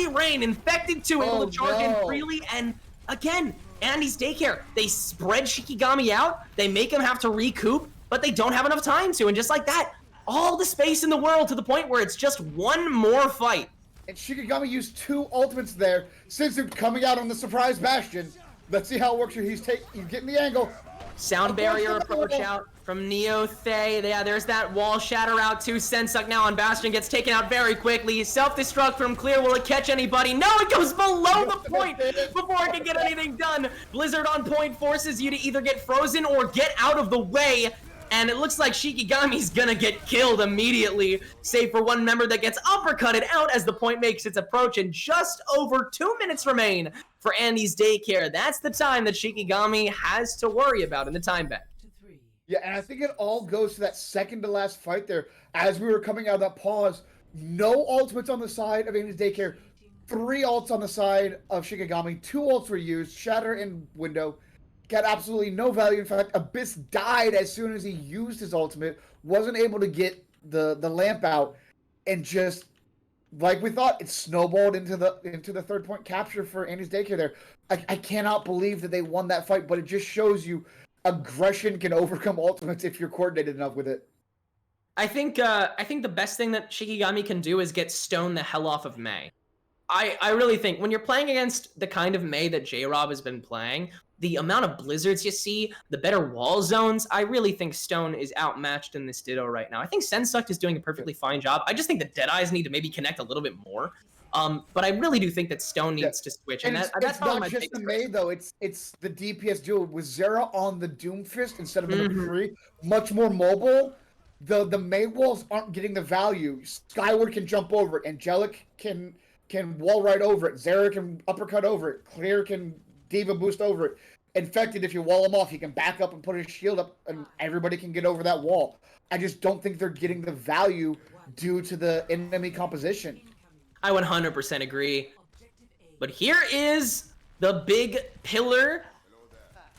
reign. Infected too, able to charge in freely. And again, Andy's Daycare. They spread Shikigami out. They make him have to recoup, but they don't have enough time to. And just like that, all the space in the world to the point where it's just one more fight. And Shikigami used 2 ultimates there. Since coming out on the surprise bastion. Let's see how it works here. He's getting the angle. Sound barrier approach out from Neothay. Yeah, there's that wall shatter out to Sensuk now on Bastion. Gets taken out very quickly. Self-destruct from Clear. Will it catch anybody? No, it goes below the point before it can get anything done. Blizzard on point forces you to either get frozen or get out of the way. And it looks like Shikigami's gonna get killed immediately, save for one member that gets uppercutted out as the point makes its approach, and just over 2 minutes remain for Andy's Daycare. That's the time that Shikigami has to worry about in the time bank. Yeah, and I think it all goes to that second to last fight there. As we were coming out of that pause, no ultimates on the side of Andy's Daycare, 3 ults on the side of Shikigami, 2 ults were used, Shatter and Window. Got absolutely no value. In fact, Abyss died as soon as he used his ultimate, wasn't able to get the lamp out, and just like we thought, it snowballed into the 3rd point capture for Andy's Daycare there. I cannot believe that they won that fight, but it just shows you aggression can overcome ultimates if you're coordinated enough with it. I think the best thing that Shikigami can do is get stoned the hell off of Mei. I really think when you're playing against the kind of Mei that J-Rob has been playing, the amount of blizzards you see, the better wall zones, I really think Stone is outmatched in this Ditto right now. I think Sensuk is doing a perfectly fine job. I just think the Deadeyes need to maybe connect a little bit more. But I really do think that Stone needs to switch. And that's it's probably not my just the biggest Mei, though. It's the DPS duo with Zera on the Doomfist instead of number 3. Much more mobile. The Mei walls aren't getting the value. Skyward can jump over it. Angelic can wall right over it. Zera can uppercut over it. Clear can Diva boost over it. Infected, if you wall him off, he can back up and put his shield up, and everybody can get over that wall. I just don't think they're getting the value due to the enemy composition. I 100% agree. But here is the big pillar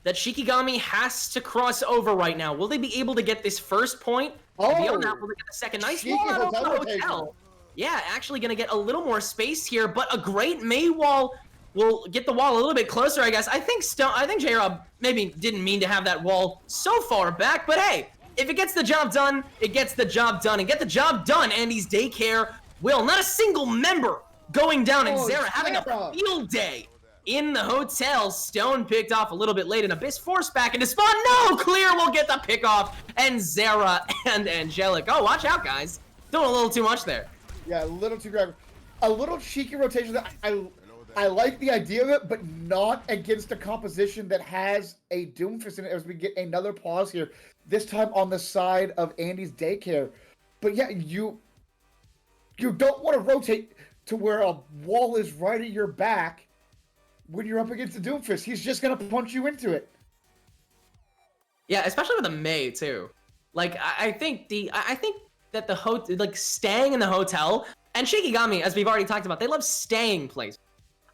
that Shikigami has to cross over right now. Will they be able to get this first point? Beyond that, will they get the second? Nice wall out of the hotel. Yeah, actually going to get a little more space here, but a great Mei wall will get the wall a little bit closer, I guess. I think J-Rob maybe didn't mean to have that wall so far back, but hey, if it gets the job done, it gets the job done. And get the job done, Andy's Daycare will. Not a single member going down, and Zera having a field day in the hotel. Stone picked off a little bit late, and Abyss forced back into spawn. No, Clear will get the pick off, and Zera and Angelic. Oh, watch out, guys. Doing a little too much there. Yeah, a little too grabby. A little cheeky rotation that I like the idea of it, but not against a composition that has a Doomfist in it as we get another pause here, this time on the side of Andy's Daycare. But yeah, you don't want to rotate to where a wall is right at your back when you're up against the Doomfist. He's just going to punch you into it. Yeah, especially with a Mei, too. Like, I think that staying in the hotel, and Shikigami, as we've already talked about, they love staying places.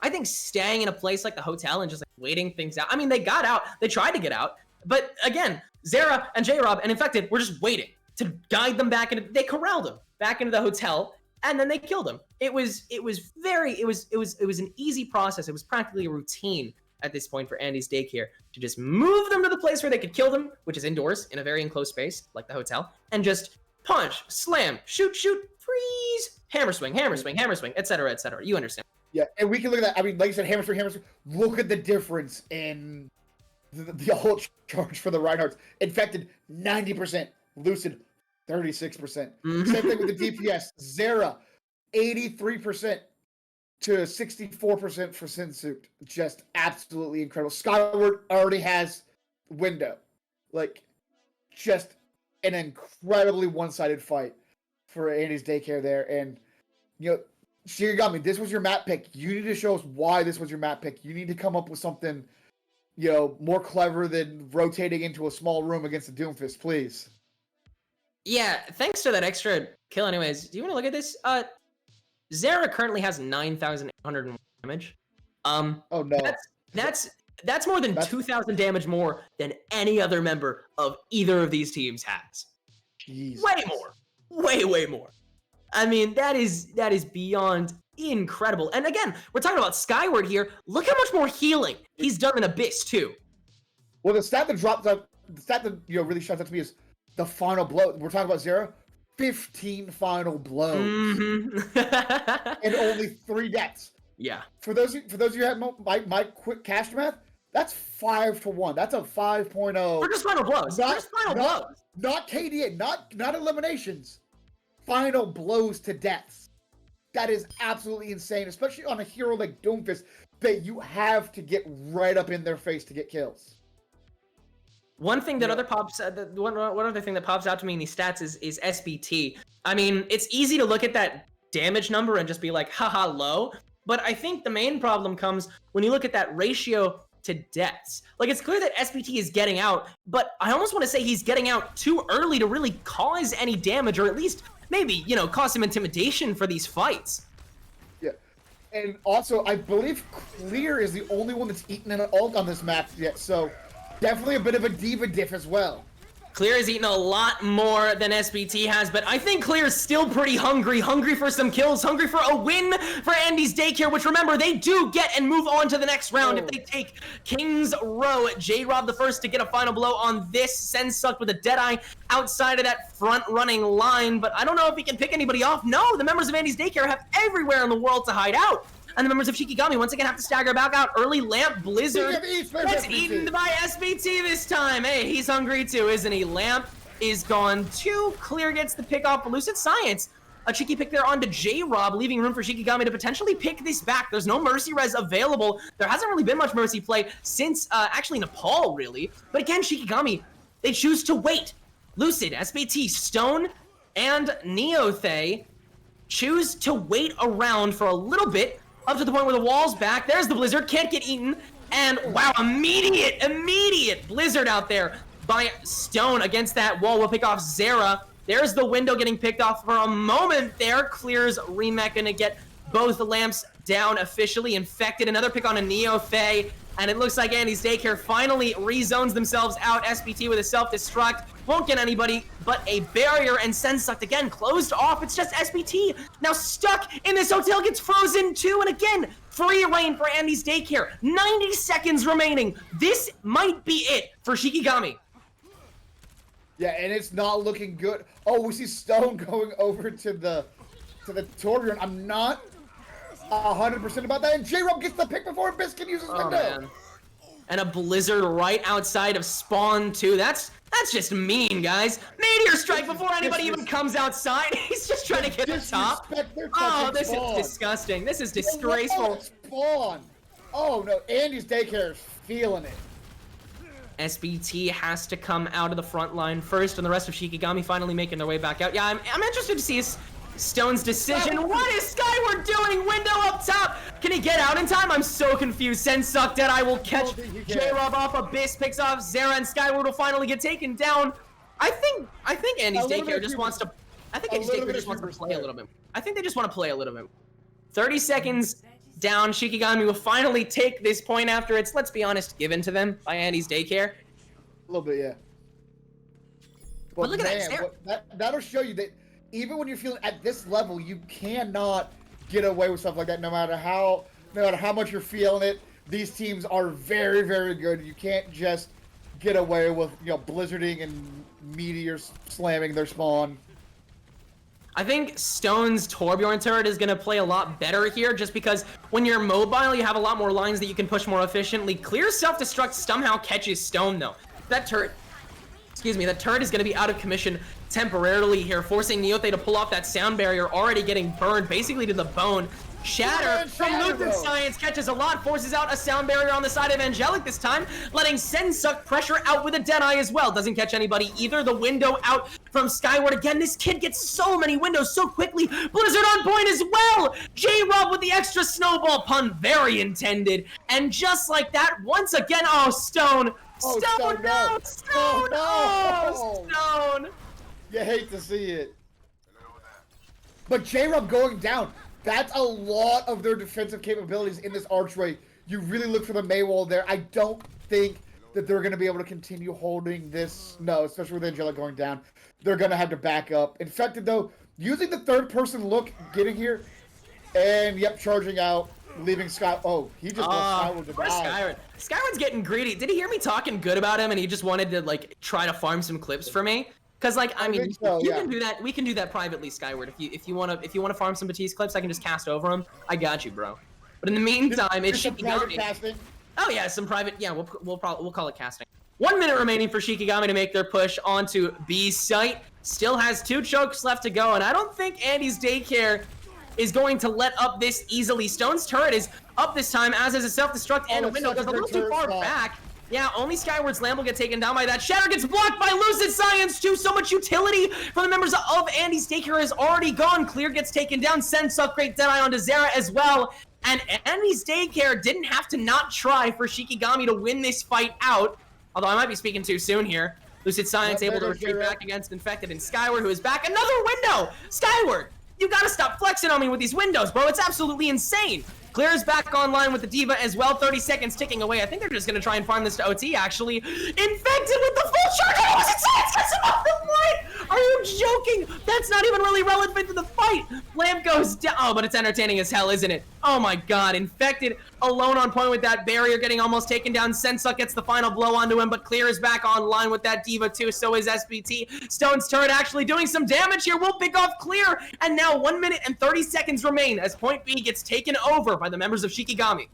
I think staying in a place like the hotel and just like waiting things out. I mean, they got out, they tried to get out, but again, Zera and J-Rob and Infected were just waiting to guide them back into. They corralled them back into the hotel, and then they killed him. It was an easy process. It was practically a routine at this point for Andy's Daycare to just move them to the place where they could kill them, which is indoors in a very enclosed space like the hotel, and just punch, slam, shoot, freeze, hammer swing, etc., etc. You understand? Yeah, and we can look at that. I mean, like you said, hammer swing. Look at the difference in the ult charge for the Reinhardts. Infected, 90%. Lucid, 36%. Same thing with the DPS. Zera, 83% to 64% for Sinsuit. Just absolutely incredible. Skyward already has Window. Like, just an incredibly one-sided fight for Andy's Daycare there. And, you know, Shikigami, this was your map pick. You need to show us why this was your map pick. You need to come up with something, you know, more clever than rotating into a small room against the Doomfist, please. Yeah, thanks to that extra kill anyways. Do you want to look at this? Zera currently has 9,801 damage. Oh no. That's more than 2,000 damage more than any other member of either of these teams has. Jesus. Way more. Way more. I mean, that is beyond incredible. And again, we're talking about Skyward here. Look how much more healing he's done in Abyss too. Well, the stat that really shouts out to me is the final blow. We're talking about Zera, 15 final blows, and only 3 deaths. Yeah. For those of you who have my quick cash math, That's 5-1. That's a 5.0. We're just final blows. We're just final blows. Not KDA, not eliminations. Final blows to deaths. That is absolutely insane, especially on a hero like Doomfist that you have to get right up in their face to get kills. One thing that one other thing that pops out to me in these stats is SBT. I mean, it's easy to look at that damage number and just be like, haha, low. But I think the main problem comes when you look at that ratio to deaths. Like, it's clear that SBT is getting out, but I almost want to say he's getting out too early to really cause any damage, or at least maybe, you know, cause some intimidation for these fights. Yeah. And also, I believe Clear is the only one that's eaten an ult on this map yet, so definitely a bit of a diva diff as well. Clear has eaten a lot more than SBT has, but I think Clear is still pretty hungry for some kills, hungry for a win for Andy's Daycare, which remember, they do get and move on to the next round if they take King's Row. J-Rob the first to get a final blow on this, Sensuck with a Deadeye outside of that front-running line, but I don't know if he can pick anybody off. No, the members of Andy's Daycare have everywhere in the world to hide out. And the members of Shikigami once again have to stagger back out early. Lamp Blizzard gets eaten by SBT this time. Hey, he's hungry too, isn't he? Lamp is gone too. Clear gets the pick off Lucid Science. A cheeky pick there onto J-Rob, leaving room for Shikigami to potentially pick this back. There's no Mercy Res available. There hasn't really been much Mercy play since actually Nepal, really. But again, Shikigami, they choose to wait. Lucid, SBT, Stone, and Neothay choose to wait around for a little bit, up to the point where the wall's back. There's the Blizzard, can't get eaten. And wow, immediate Blizzard out there by Stone against that wall. Will pick off Zera. There's the window getting picked off for a moment there. Clears Remech gonna get both lamps down officially. Infected, another pick on a Neothay. And it looks like Andy's Daycare finally rezones themselves out. SBT with a self-destruct. Won't get anybody but a barrier, and Sensucked again closed off. It's just SBT now stuck in this hotel, gets frozen too, and again, free reign for Andy's Daycare. 90 seconds remaining. This might be it for Shikigami. Yeah, and it's not looking good. Oh, we see Stone going over to the tourbillon. I'm not 100% about that, and J-Rob gets the pick before Biscuit uses window. Man. And a Blizzard right outside of spawn too. That's just mean, guys. Meteor strike before anybody even comes outside. He's just trying to get the top. Oh, this is disgusting. This is disgraceful. Spawn. Oh no, Andy's Daycare is feeling it. SBT has to come out of the front line first, and the rest of Shikigami finally making their way back out. Yeah, I'm interested to see Stone's decision. What is Skyward doing? Window up top. Can he get out in time? I'm so confused. Sensuck Deadeye will catch J-Rob off. Abyss picks off Zera, and Skyward will finally get taken down. I think Andy's Daycare just wants to. I think Andy's Daycare just wants to play a little bit. I think they just want to play a little bit. 30 seconds down. Shikigami will finally take this point after it's, let's be honest, given to them by Andy's Daycare. A little bit, yeah. But look at that. That'll show you that even when you're feeling at this level, you cannot get away with stuff like that. No matter how much you're feeling it, these teams are very, very good. You can't just get away with, you know, blizzarding and meteors slamming their spawn. I think Stone's Torbjorn turret is going to play a lot better here, just because when you're mobile, you have a lot more lines that you can push more efficiently. Clear self-destruct somehow catches Stone, though. That turret is going to be out of commission temporarily here, forcing Neothay to pull off that sound barrier, already getting burned basically to the bone. Shatter from Lucid Science catches a lot, forces out a sound barrier on the side of Angelic this time, letting Sensuck pressure out with a Deadeye as well. Doesn't catch anybody either. The window out from Skyward. Again, this kid gets so many windows so quickly. Blizzard on point as well. J-Rob with the extra snowball pun. Very intended. And just like that, once again, oh, Stone. Oh, Stone, no! Stone! Oh, Stone! You hate to see it. But J-Rob going down. That's a lot of their defensive capabilities in this archway. You really look for the Maywall there. I don't think that they're going to be able to continue holding this. No, especially with Angelic going down. They're going to have to back up. Infected, though, using the third-person look, getting here, and, yep, charging out, leaving Sky. Oh, he just wants Skyward to die. Skyward. Skyward's getting greedy. Did he hear me talking good about him and he just wanted to, like, try to farm some clips for me? Because, like, I mean, you can do that. We can do that privately, Skyward. If you wanna farm some Batiste clips, I can just cast over them. I got you, bro. But in the meantime, it's Shikigami. Oh yeah, some private. Yeah, we'll call it casting. 1 minute remaining for Shikigami to make their push onto B site. Still has 2 chokes left to go, and I don't think Andy's Daycare is going to let up this easily. Stone's turret is up this time, as is a self-destruct and a window. Just a little too far back. Yeah, only Skyward's Lamb will get taken down by that. Shatter gets blocked by Lucid Science too. So much utility for the members of Andy's Daycare is already gone. Clear gets taken down. Sensuck, great Deadeye onto Zera as well. And Andy's Daycare didn't have to not try for Shikigami to win this fight out. Although I might be speaking too soon here. Lucid Science able to retreat back against Infected and Skyward, who is back. Another window! Skyward! You gotta stop flexing on me with these windows, bro. It's absolutely insane. Clear is back online with the Diva as well. 30 seconds ticking away. I think they're just gonna try and farm this to OT, actually. Infected with the full charge! Oh, Lucid Science gets him off the line! Are you joking? That's not even really relevant to the fight. Lamp goes down. Oh, but it's entertaining as hell, isn't it? Oh my god. Infected alone on point with that barrier, getting almost taken down. Sensuck gets the final blow onto him, but Clear is back online with that Diva too. So is SBT. Stone's turret actually doing some damage here. Will pick off Clear. And now 1 minute and 30 seconds remain as point B gets taken over by the members of Shikigami.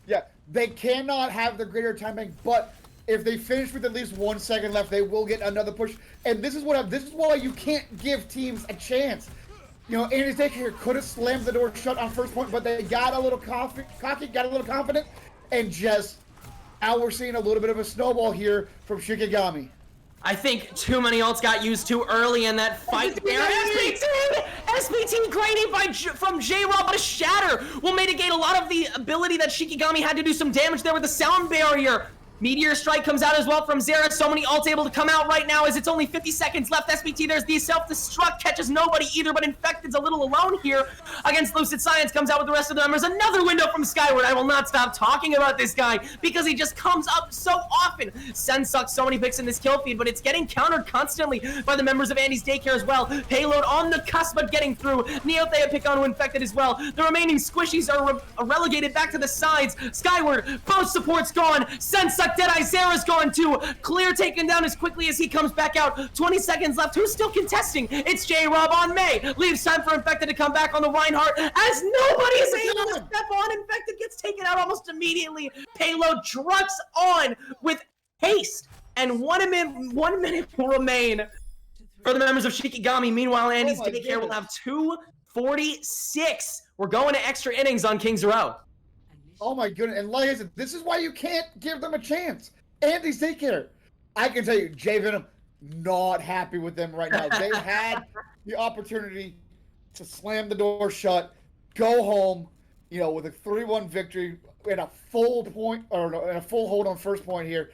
Yeah, they cannot have the greater timing, but if they finish with at least 1 second left, they will get another push. And this is why you can't give teams a chance. You know, Andy's Daycare could have slammed the door shut on first point, but they got a little cocky, got a little confident, and just now we're seeing a little bit of a snowball here from Shikigami. I think too many ults got used too early in that fight there. SBT grading from J-Rob, but a shatter will mitigate a lot of the ability that Shikigami had to do some damage there with the sound barrier. Meteor Strike comes out as well from Zera. So many ults able to come out right now as it's only 50 seconds left. SBT, there's the self-destruct, catches nobody either, but Infected's a little alone here against Lucid Science. Comes out with the rest of the members. Another window from Skyward. I will not stop talking about this guy because he just comes up so often. Sensuck, so many picks in this kill feed, but it's getting countered constantly by the members of Andy's Daycare as well. Payload on the cusp, but getting through. Neothea pick on Infected as well. The remaining squishies are relegated back to the sides. Skyward, both supports gone. Sensuck, Deadeye, Zera's gone too. Clear taken down as quickly as he comes back out. 20 seconds left. Who's still contesting? It's J-Rob on May. Leaves time for Infected to come back on the Reinhardt as nobody is able to step on. Infected gets taken out almost immediately. Payload trucks on with haste. And 1 minute will remain for the members of Shikigami. Meanwhile, Andy's Daycare will have 2:46. We're going to extra innings on Kings Row. Oh my goodness, and like I said, this is why you can't give them a chance. Andy's Daycare, I can tell you, J Venom, not happy with them right now. They had the opportunity to slam the door shut, go home, you know, with a 3-1 victory and a full point, or no, and a full hold on first point here,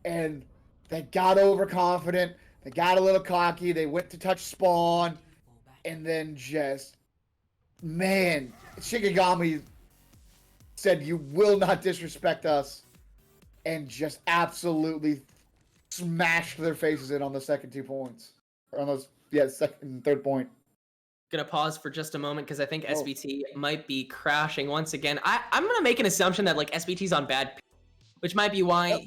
and they got overconfident, they got a little cocky, they went to touch spawn, and then just, man, Shikigami said, "You will not disrespect us," and just absolutely smashed their faces in on the second 2 points. Or on those, second and third point. Gonna pause for just a moment because I think SBT might be crashing once again. I'm gonna make an assumption that like SBT's on bad, which might be why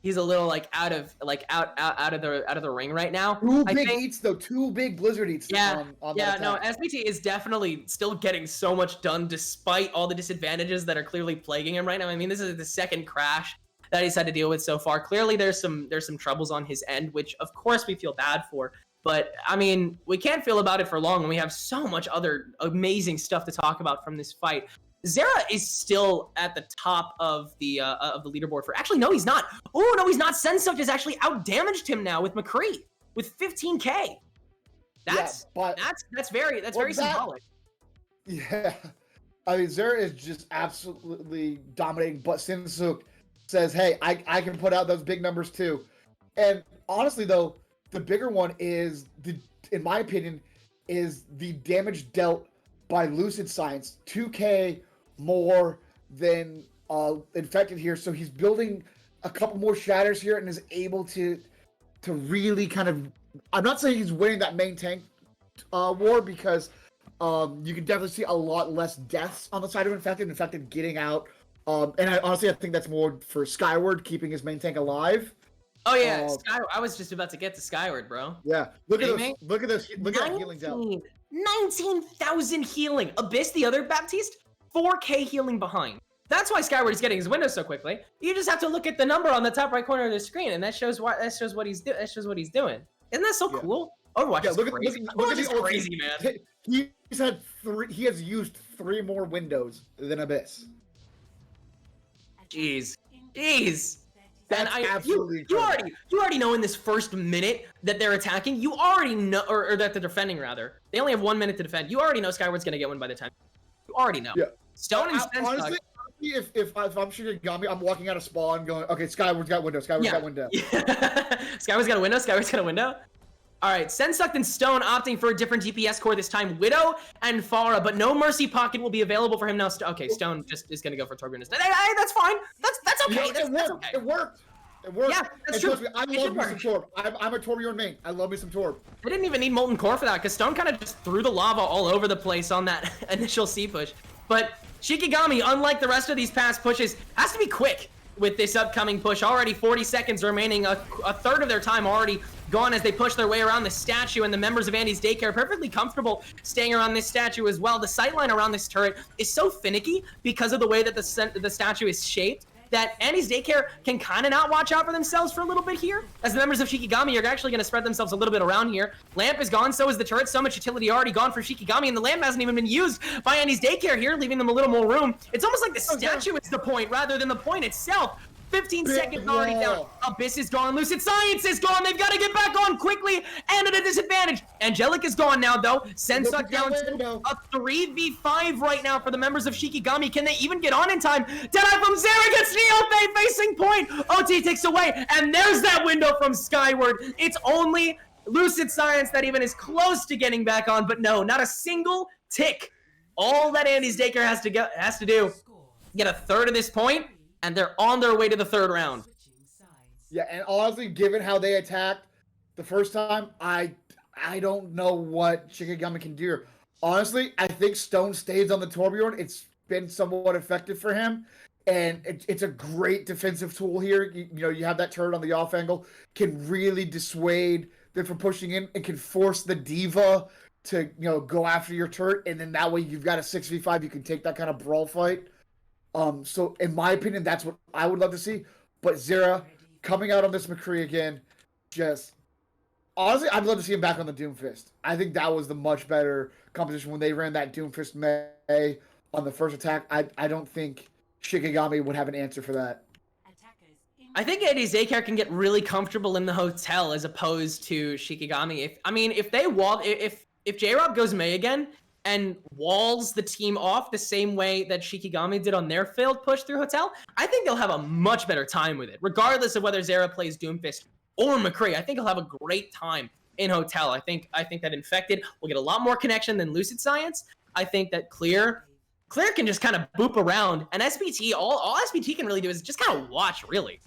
he's a little like out of the ring right now. Two big blizzard eats. Yeah, no, SBT is definitely still getting so much done despite all the disadvantages that are clearly plaguing him right now. I mean, this is the second crash that he's had to deal with so far. Clearly, there's some troubles on his end, which of course we feel bad for. But I mean, we can't feel about it for long when we have so much other amazing stuff to talk about from this fight. Zera is still at the top of the leaderboard for. Actually, no, he's not. Oh no, he's not. Sensuck has actually outdamaged him now with McCree with 15K. That's very symbolic. Yeah, I mean, Zera is just absolutely dominating. But Sensuck says, "Hey, I can put out those big numbers too." And honestly, though, the bigger one is in my opinion, is the damage dealt by Lucid Science. 2K more than Infected here, so he's building a couple more shatters here and is able to really kind of. I'm not saying he's winning that main tank war because you can definitely see a lot less deaths on the side of Infected getting out. And I think that's more for Skyward keeping his main tank alive. Oh yeah, I was just about to get to Skyward, bro. Yeah, look at this. Look at that healing down. 19,000 healing. Abyss, the other Baptiste, 4K healing behind. That's why Skyward is getting his window so quickly. You just have to look at the number on the top right corner of the screen, and that shows what he's doing. Isn't that so cool? Overwatch is crazy. Overwatch is crazy, man. He has used 3 more windows than Abyss. Jeez. That's absolutely you already know in this first minute that they're attacking. You already know, or that they're defending rather. They only have 1 minute to defend. You already know Skyward's gonna get one by the time. You already know. Yeah. Stone and Sense. Honestly, if I'm Shikigami, I'm walking out of spawn going, okay, Skyward's got window. Skyward's got window. Skyward's got a window. Skyward's got a window. All right, Sensucked and Stone opting for a different DPS core this time. Widow and Pharah, but no Mercy Pocket will be available for him now. Okay, Stone just is gonna go for Torbjorn instead. Hey, that's fine. That's okay. That's okay. It worked. Yeah, that's true. Me, I love me some Torb. I'm a Torbjorn main. I love me some Torb. They didn't even need Molten Core for that, because Stone kind of just threw the lava all over the place on that initial C push. But Shikigami, unlike the rest of these past pushes, has to be quick with this upcoming push. Already 40 seconds remaining, a third of their time already gone as they push their way around the statue, and the members of Andy's Daycare perfectly comfortable staying around this statue as well. The sightline around this turret is so finicky because of the way that the statue is shaped, that Andy's Daycare can kind of not watch out for themselves for a little bit here, as the members of Shikigami are actually going to spread themselves a little bit around here. Lamp is gone, so is the turret. So much utility already gone for Shikigami, and the lamp hasn't even been used by Andy's Daycare here, leaving them a little more room. It's almost like the statue is the point rather than the point itself. 15 seconds already down. Abyss is gone. Lucid Science is gone. They've got to get back on quickly and at a disadvantage. Angelic is gone now, though. Sensuck down to a 3v5 right now for the members of Shikigami. Can they even get on in time? Deadeye from Zera gets Neopay facing point. OT takes away, and there's that window from Skyward. It's only Lucid Science that even is close to getting back on, but no, not a single tick. All that Andy's Daycare has to do, get a third of this point, and they're on their way to the third round. Yeah, and honestly, given how they attacked the first time, I don't know what Shikigami can do. Honestly, I think Stone stays on the Torbjorn. It's been somewhat effective for him, and it's a great defensive tool here. You know, you have that turret on the off angle, can really dissuade them from pushing in, and can force the Diva to, you know, go after your turret, and then that way you've got a 6v5. You can take that kind of brawl fight. So in my opinion, that's what I would love to see. But Zera coming out on this McCree again, just honestly, I'd love to see him back on the Doomfist. I think that was the much better composition when they ran that Doomfist May on the first attack. I don't think Shikigami would have an answer for that. I think Andy's Daycare can get really comfortable in the hotel as opposed to Shikigami. If J-Rob goes May again and walls the team off the same way that Shikigami did on their failed push through Hotel, I think they'll have a much better time with it, regardless of whether Zera plays Doomfist or McCree. I think he'll have a great time in Hotel. I think that Infected will get a lot more connection than Lucid Science. I think that Clear can just kind of boop around, and SBT, all SBT can really do is just kind of watch, really.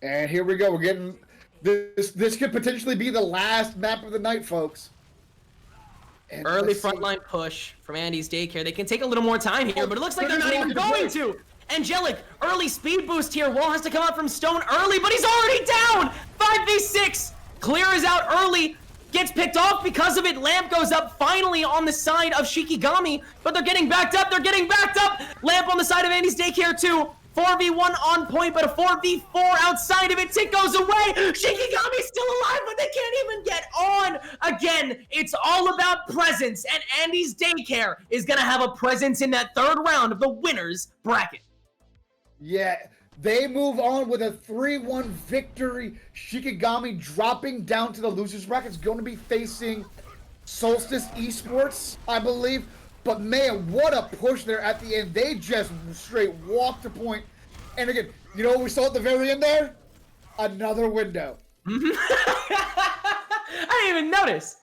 And here we go. We're getting this could potentially be the last map of the night, folks. And early frontline push from Andy's Daycare. They can take a little more time here, but it looks like they're not even going to. Angelic, early speed boost here. Wall has to come out from Stone early, but he's already down. 5v6. Clear is out early. Gets picked off because of it. Lamp goes up finally on the side of Shikigami, but they're getting backed up. Lamp on the side of Andy's Daycare too. 4v1 on point, but a 4v4 outside of it. Tick goes away. Shikigami's still alive, but they can't even get on. Again, it's all about presence, and Andy's Daycare is going to have a presence in that third round of the winner's bracket. Yeah, they move on with a 3-1 victory. Shikigami dropping down to the losers bracket is going to be facing Solstice Esports, I believe. But man, what a push there at the end. They just straight walked the point. And again, you know what we saw at the very end there? Another window. I didn't even notice.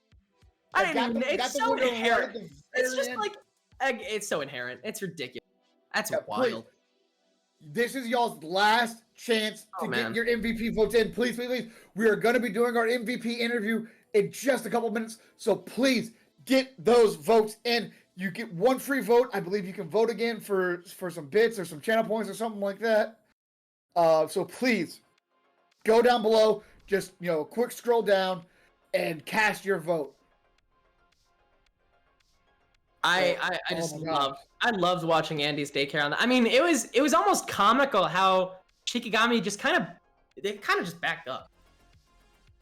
It's so inherent. It's just like, it's so inherent. It's ridiculous. That's wild. This is y'all's last chance to get your MVP votes in. Please. We are going to be doing our MVP interview in just a couple minutes. So please get those votes in. You get one free vote. I believe you can vote again for some bits or some channel points or something like that. So please go down below. Just, quick scroll down and cast your vote. I Oh just my gosh. loved watching Andy's Daycare on that. I mean, it was almost comical how Shikigami just kind of just backed up.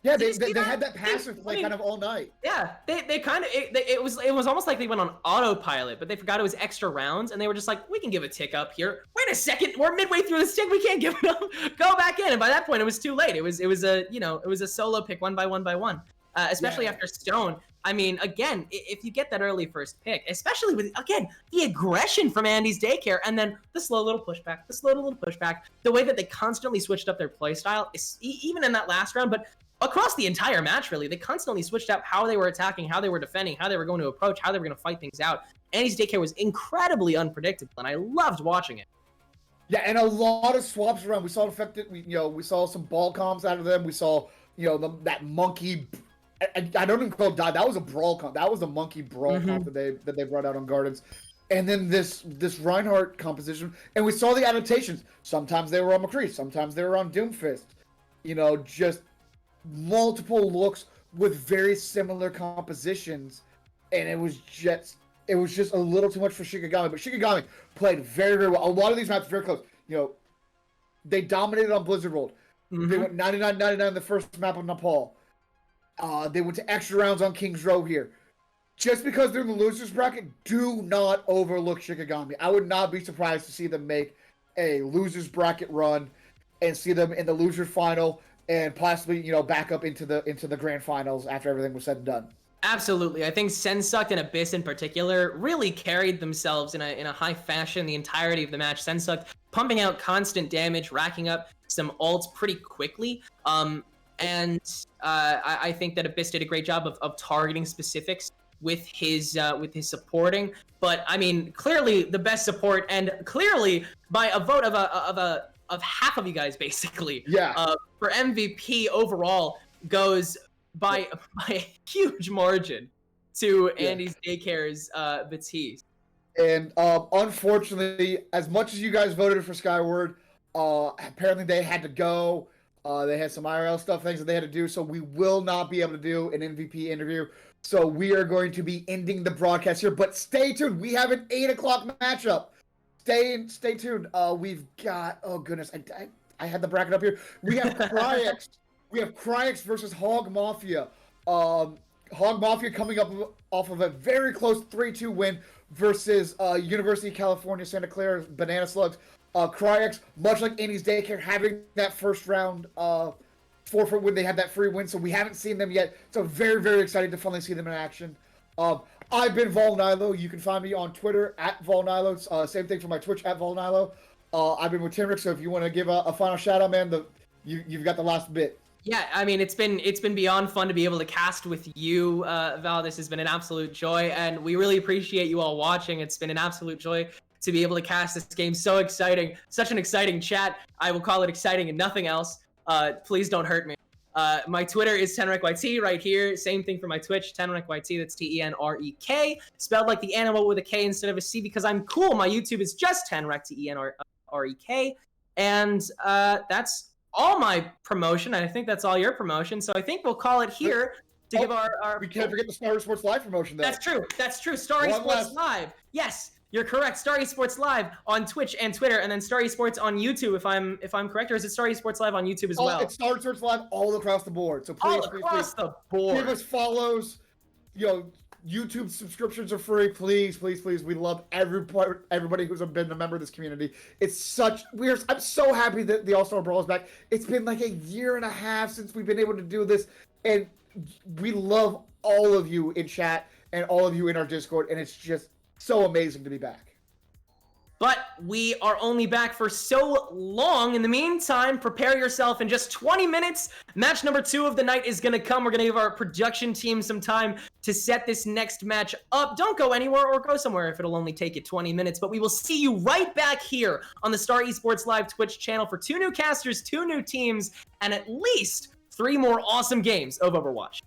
Yeah, Did you see they that? had that passive play kind of all night. Yeah, they kind of it was almost like they went on autopilot, but they forgot it was extra rounds, and they were just like, we can give a tick up here. Wait a second, we're midway through this tick, we can't give it up. Go back in, and by that point, it was too late. It was a solo pick one by one. Especially after Stone. I mean, again, if you get that early first pick, especially with, again, the aggression from Andy's Daycare, and then the slow little pushback, the way that they constantly switched up their play style, even in that last round, but across the entire match, really, they constantly switched out how they were attacking, how they were defending, how they were going to approach, how they were going to fight things out. Andy's Daycare was incredibly unpredictable, and I loved watching it. Yeah, and a lot of swaps around. We saw affected. We saw some ball comms out of them. We saw that monkey. I don't even call it dive. That was a brawl comp. That was a monkey brawl comp that they brought out on Gardens. And then this Reinhardt composition, and we saw the adaptations. Sometimes they were on McCree, sometimes they were on Doomfist. Just multiple looks with very similar compositions, and it was just a little too much for Shikigami. But Shikigami played very, very well. A lot of these maps very close. They dominated on Blizzard World. They went 99-99 in the first map of Nepal. They went to extra rounds on King's Row here. Just because they're in the losers bracket, do not overlook Shikigami. I would not be surprised to see them make a losers bracket run and see them in the loser final and possibly, back up into the grand finals after everything was said and done. Absolutely. I think Sensucked and Abyss in particular really carried themselves in a high fashion the entirety of the match. Sensucked pumping out constant damage, racking up some ults pretty quickly. And I think that Abyss did a great job of targeting specifics with his supporting. But I mean, clearly the best support, and clearly by a vote of half of you guys, basically. Yeah. For MVP overall goes by a huge margin to Andy's Daycare's Batiste. And unfortunately, as much as you guys voted for Skyward, apparently they had to go. They had some IRL things that they had to do, so we will not be able to do an MVP interview. So we are going to be ending the broadcast here, but stay tuned. We have an 8 o'clock matchup. Stay tuned. We've got, oh goodness, I had the bracket up here. We have Cryex. We have Cryex versus Hog Mafia. Hog Mafia coming up off of a very close 3-2 win versus University of California, Santa Clara Banana Slugs. Cryex, much like Andy's Daycare, having that first round forfeit win. They had that free win, so we haven't seen them yet. So very, very excited to finally see them in action. I've been Volnilo. You can find me on Twitter at Volnilo. Same thing for my Twitch at Volnilo. I've been with Timrick, so if you want to give a final shout out, man, you've got the last bit. Yeah, I mean, it's been beyond fun to be able to cast with you, Val. This has been an absolute joy, and we really appreciate you all watching. It's been an absolute joy to be able to cast this game. So exciting, such an exciting chat. I will call it exciting and nothing else. Please don't hurt me. My Twitter is TenrekYT right here. Same thing for my Twitch, TenrekYT. That's TENREK, spelled like the animal with a K instead of a C because I'm cool. My YouTube is just Tenrek, TENREK, and that's all my promotion. I think that's all your promotion. So I think we'll call it here to give our. We can't forget the Star Sports Live promotion, though. That's true. That's true. Star Sports Live. Yes. You're correct. Star Esports Live on Twitch and Twitter, and then Star Esports on YouTube. If I'm correct, or is it Star Esports Live on YouTube as well? It's Star Esports Live all across the board. So please, the board. Give us follows. YouTube subscriptions are free. Please. We love everybody who's been a member of this community. I'm so happy that the All-Star Brawl is back. It's been like a year and a half since we've been able to do this, and we love all of you in chat and all of you in our Discord, and it's just so amazing to be back. But we are only back for so long. In the meantime, prepare yourself. In just 20 minutes, match number 2 of the night is going to come. We're going to give our production team some time to set this next match up. Don't go anywhere or go somewhere if it'll only take you 20 minutes. But we will see you right back here on the Star Esports Live Twitch channel for 2 new casters, 2 new teams, and at least 3 more awesome games of Overwatch.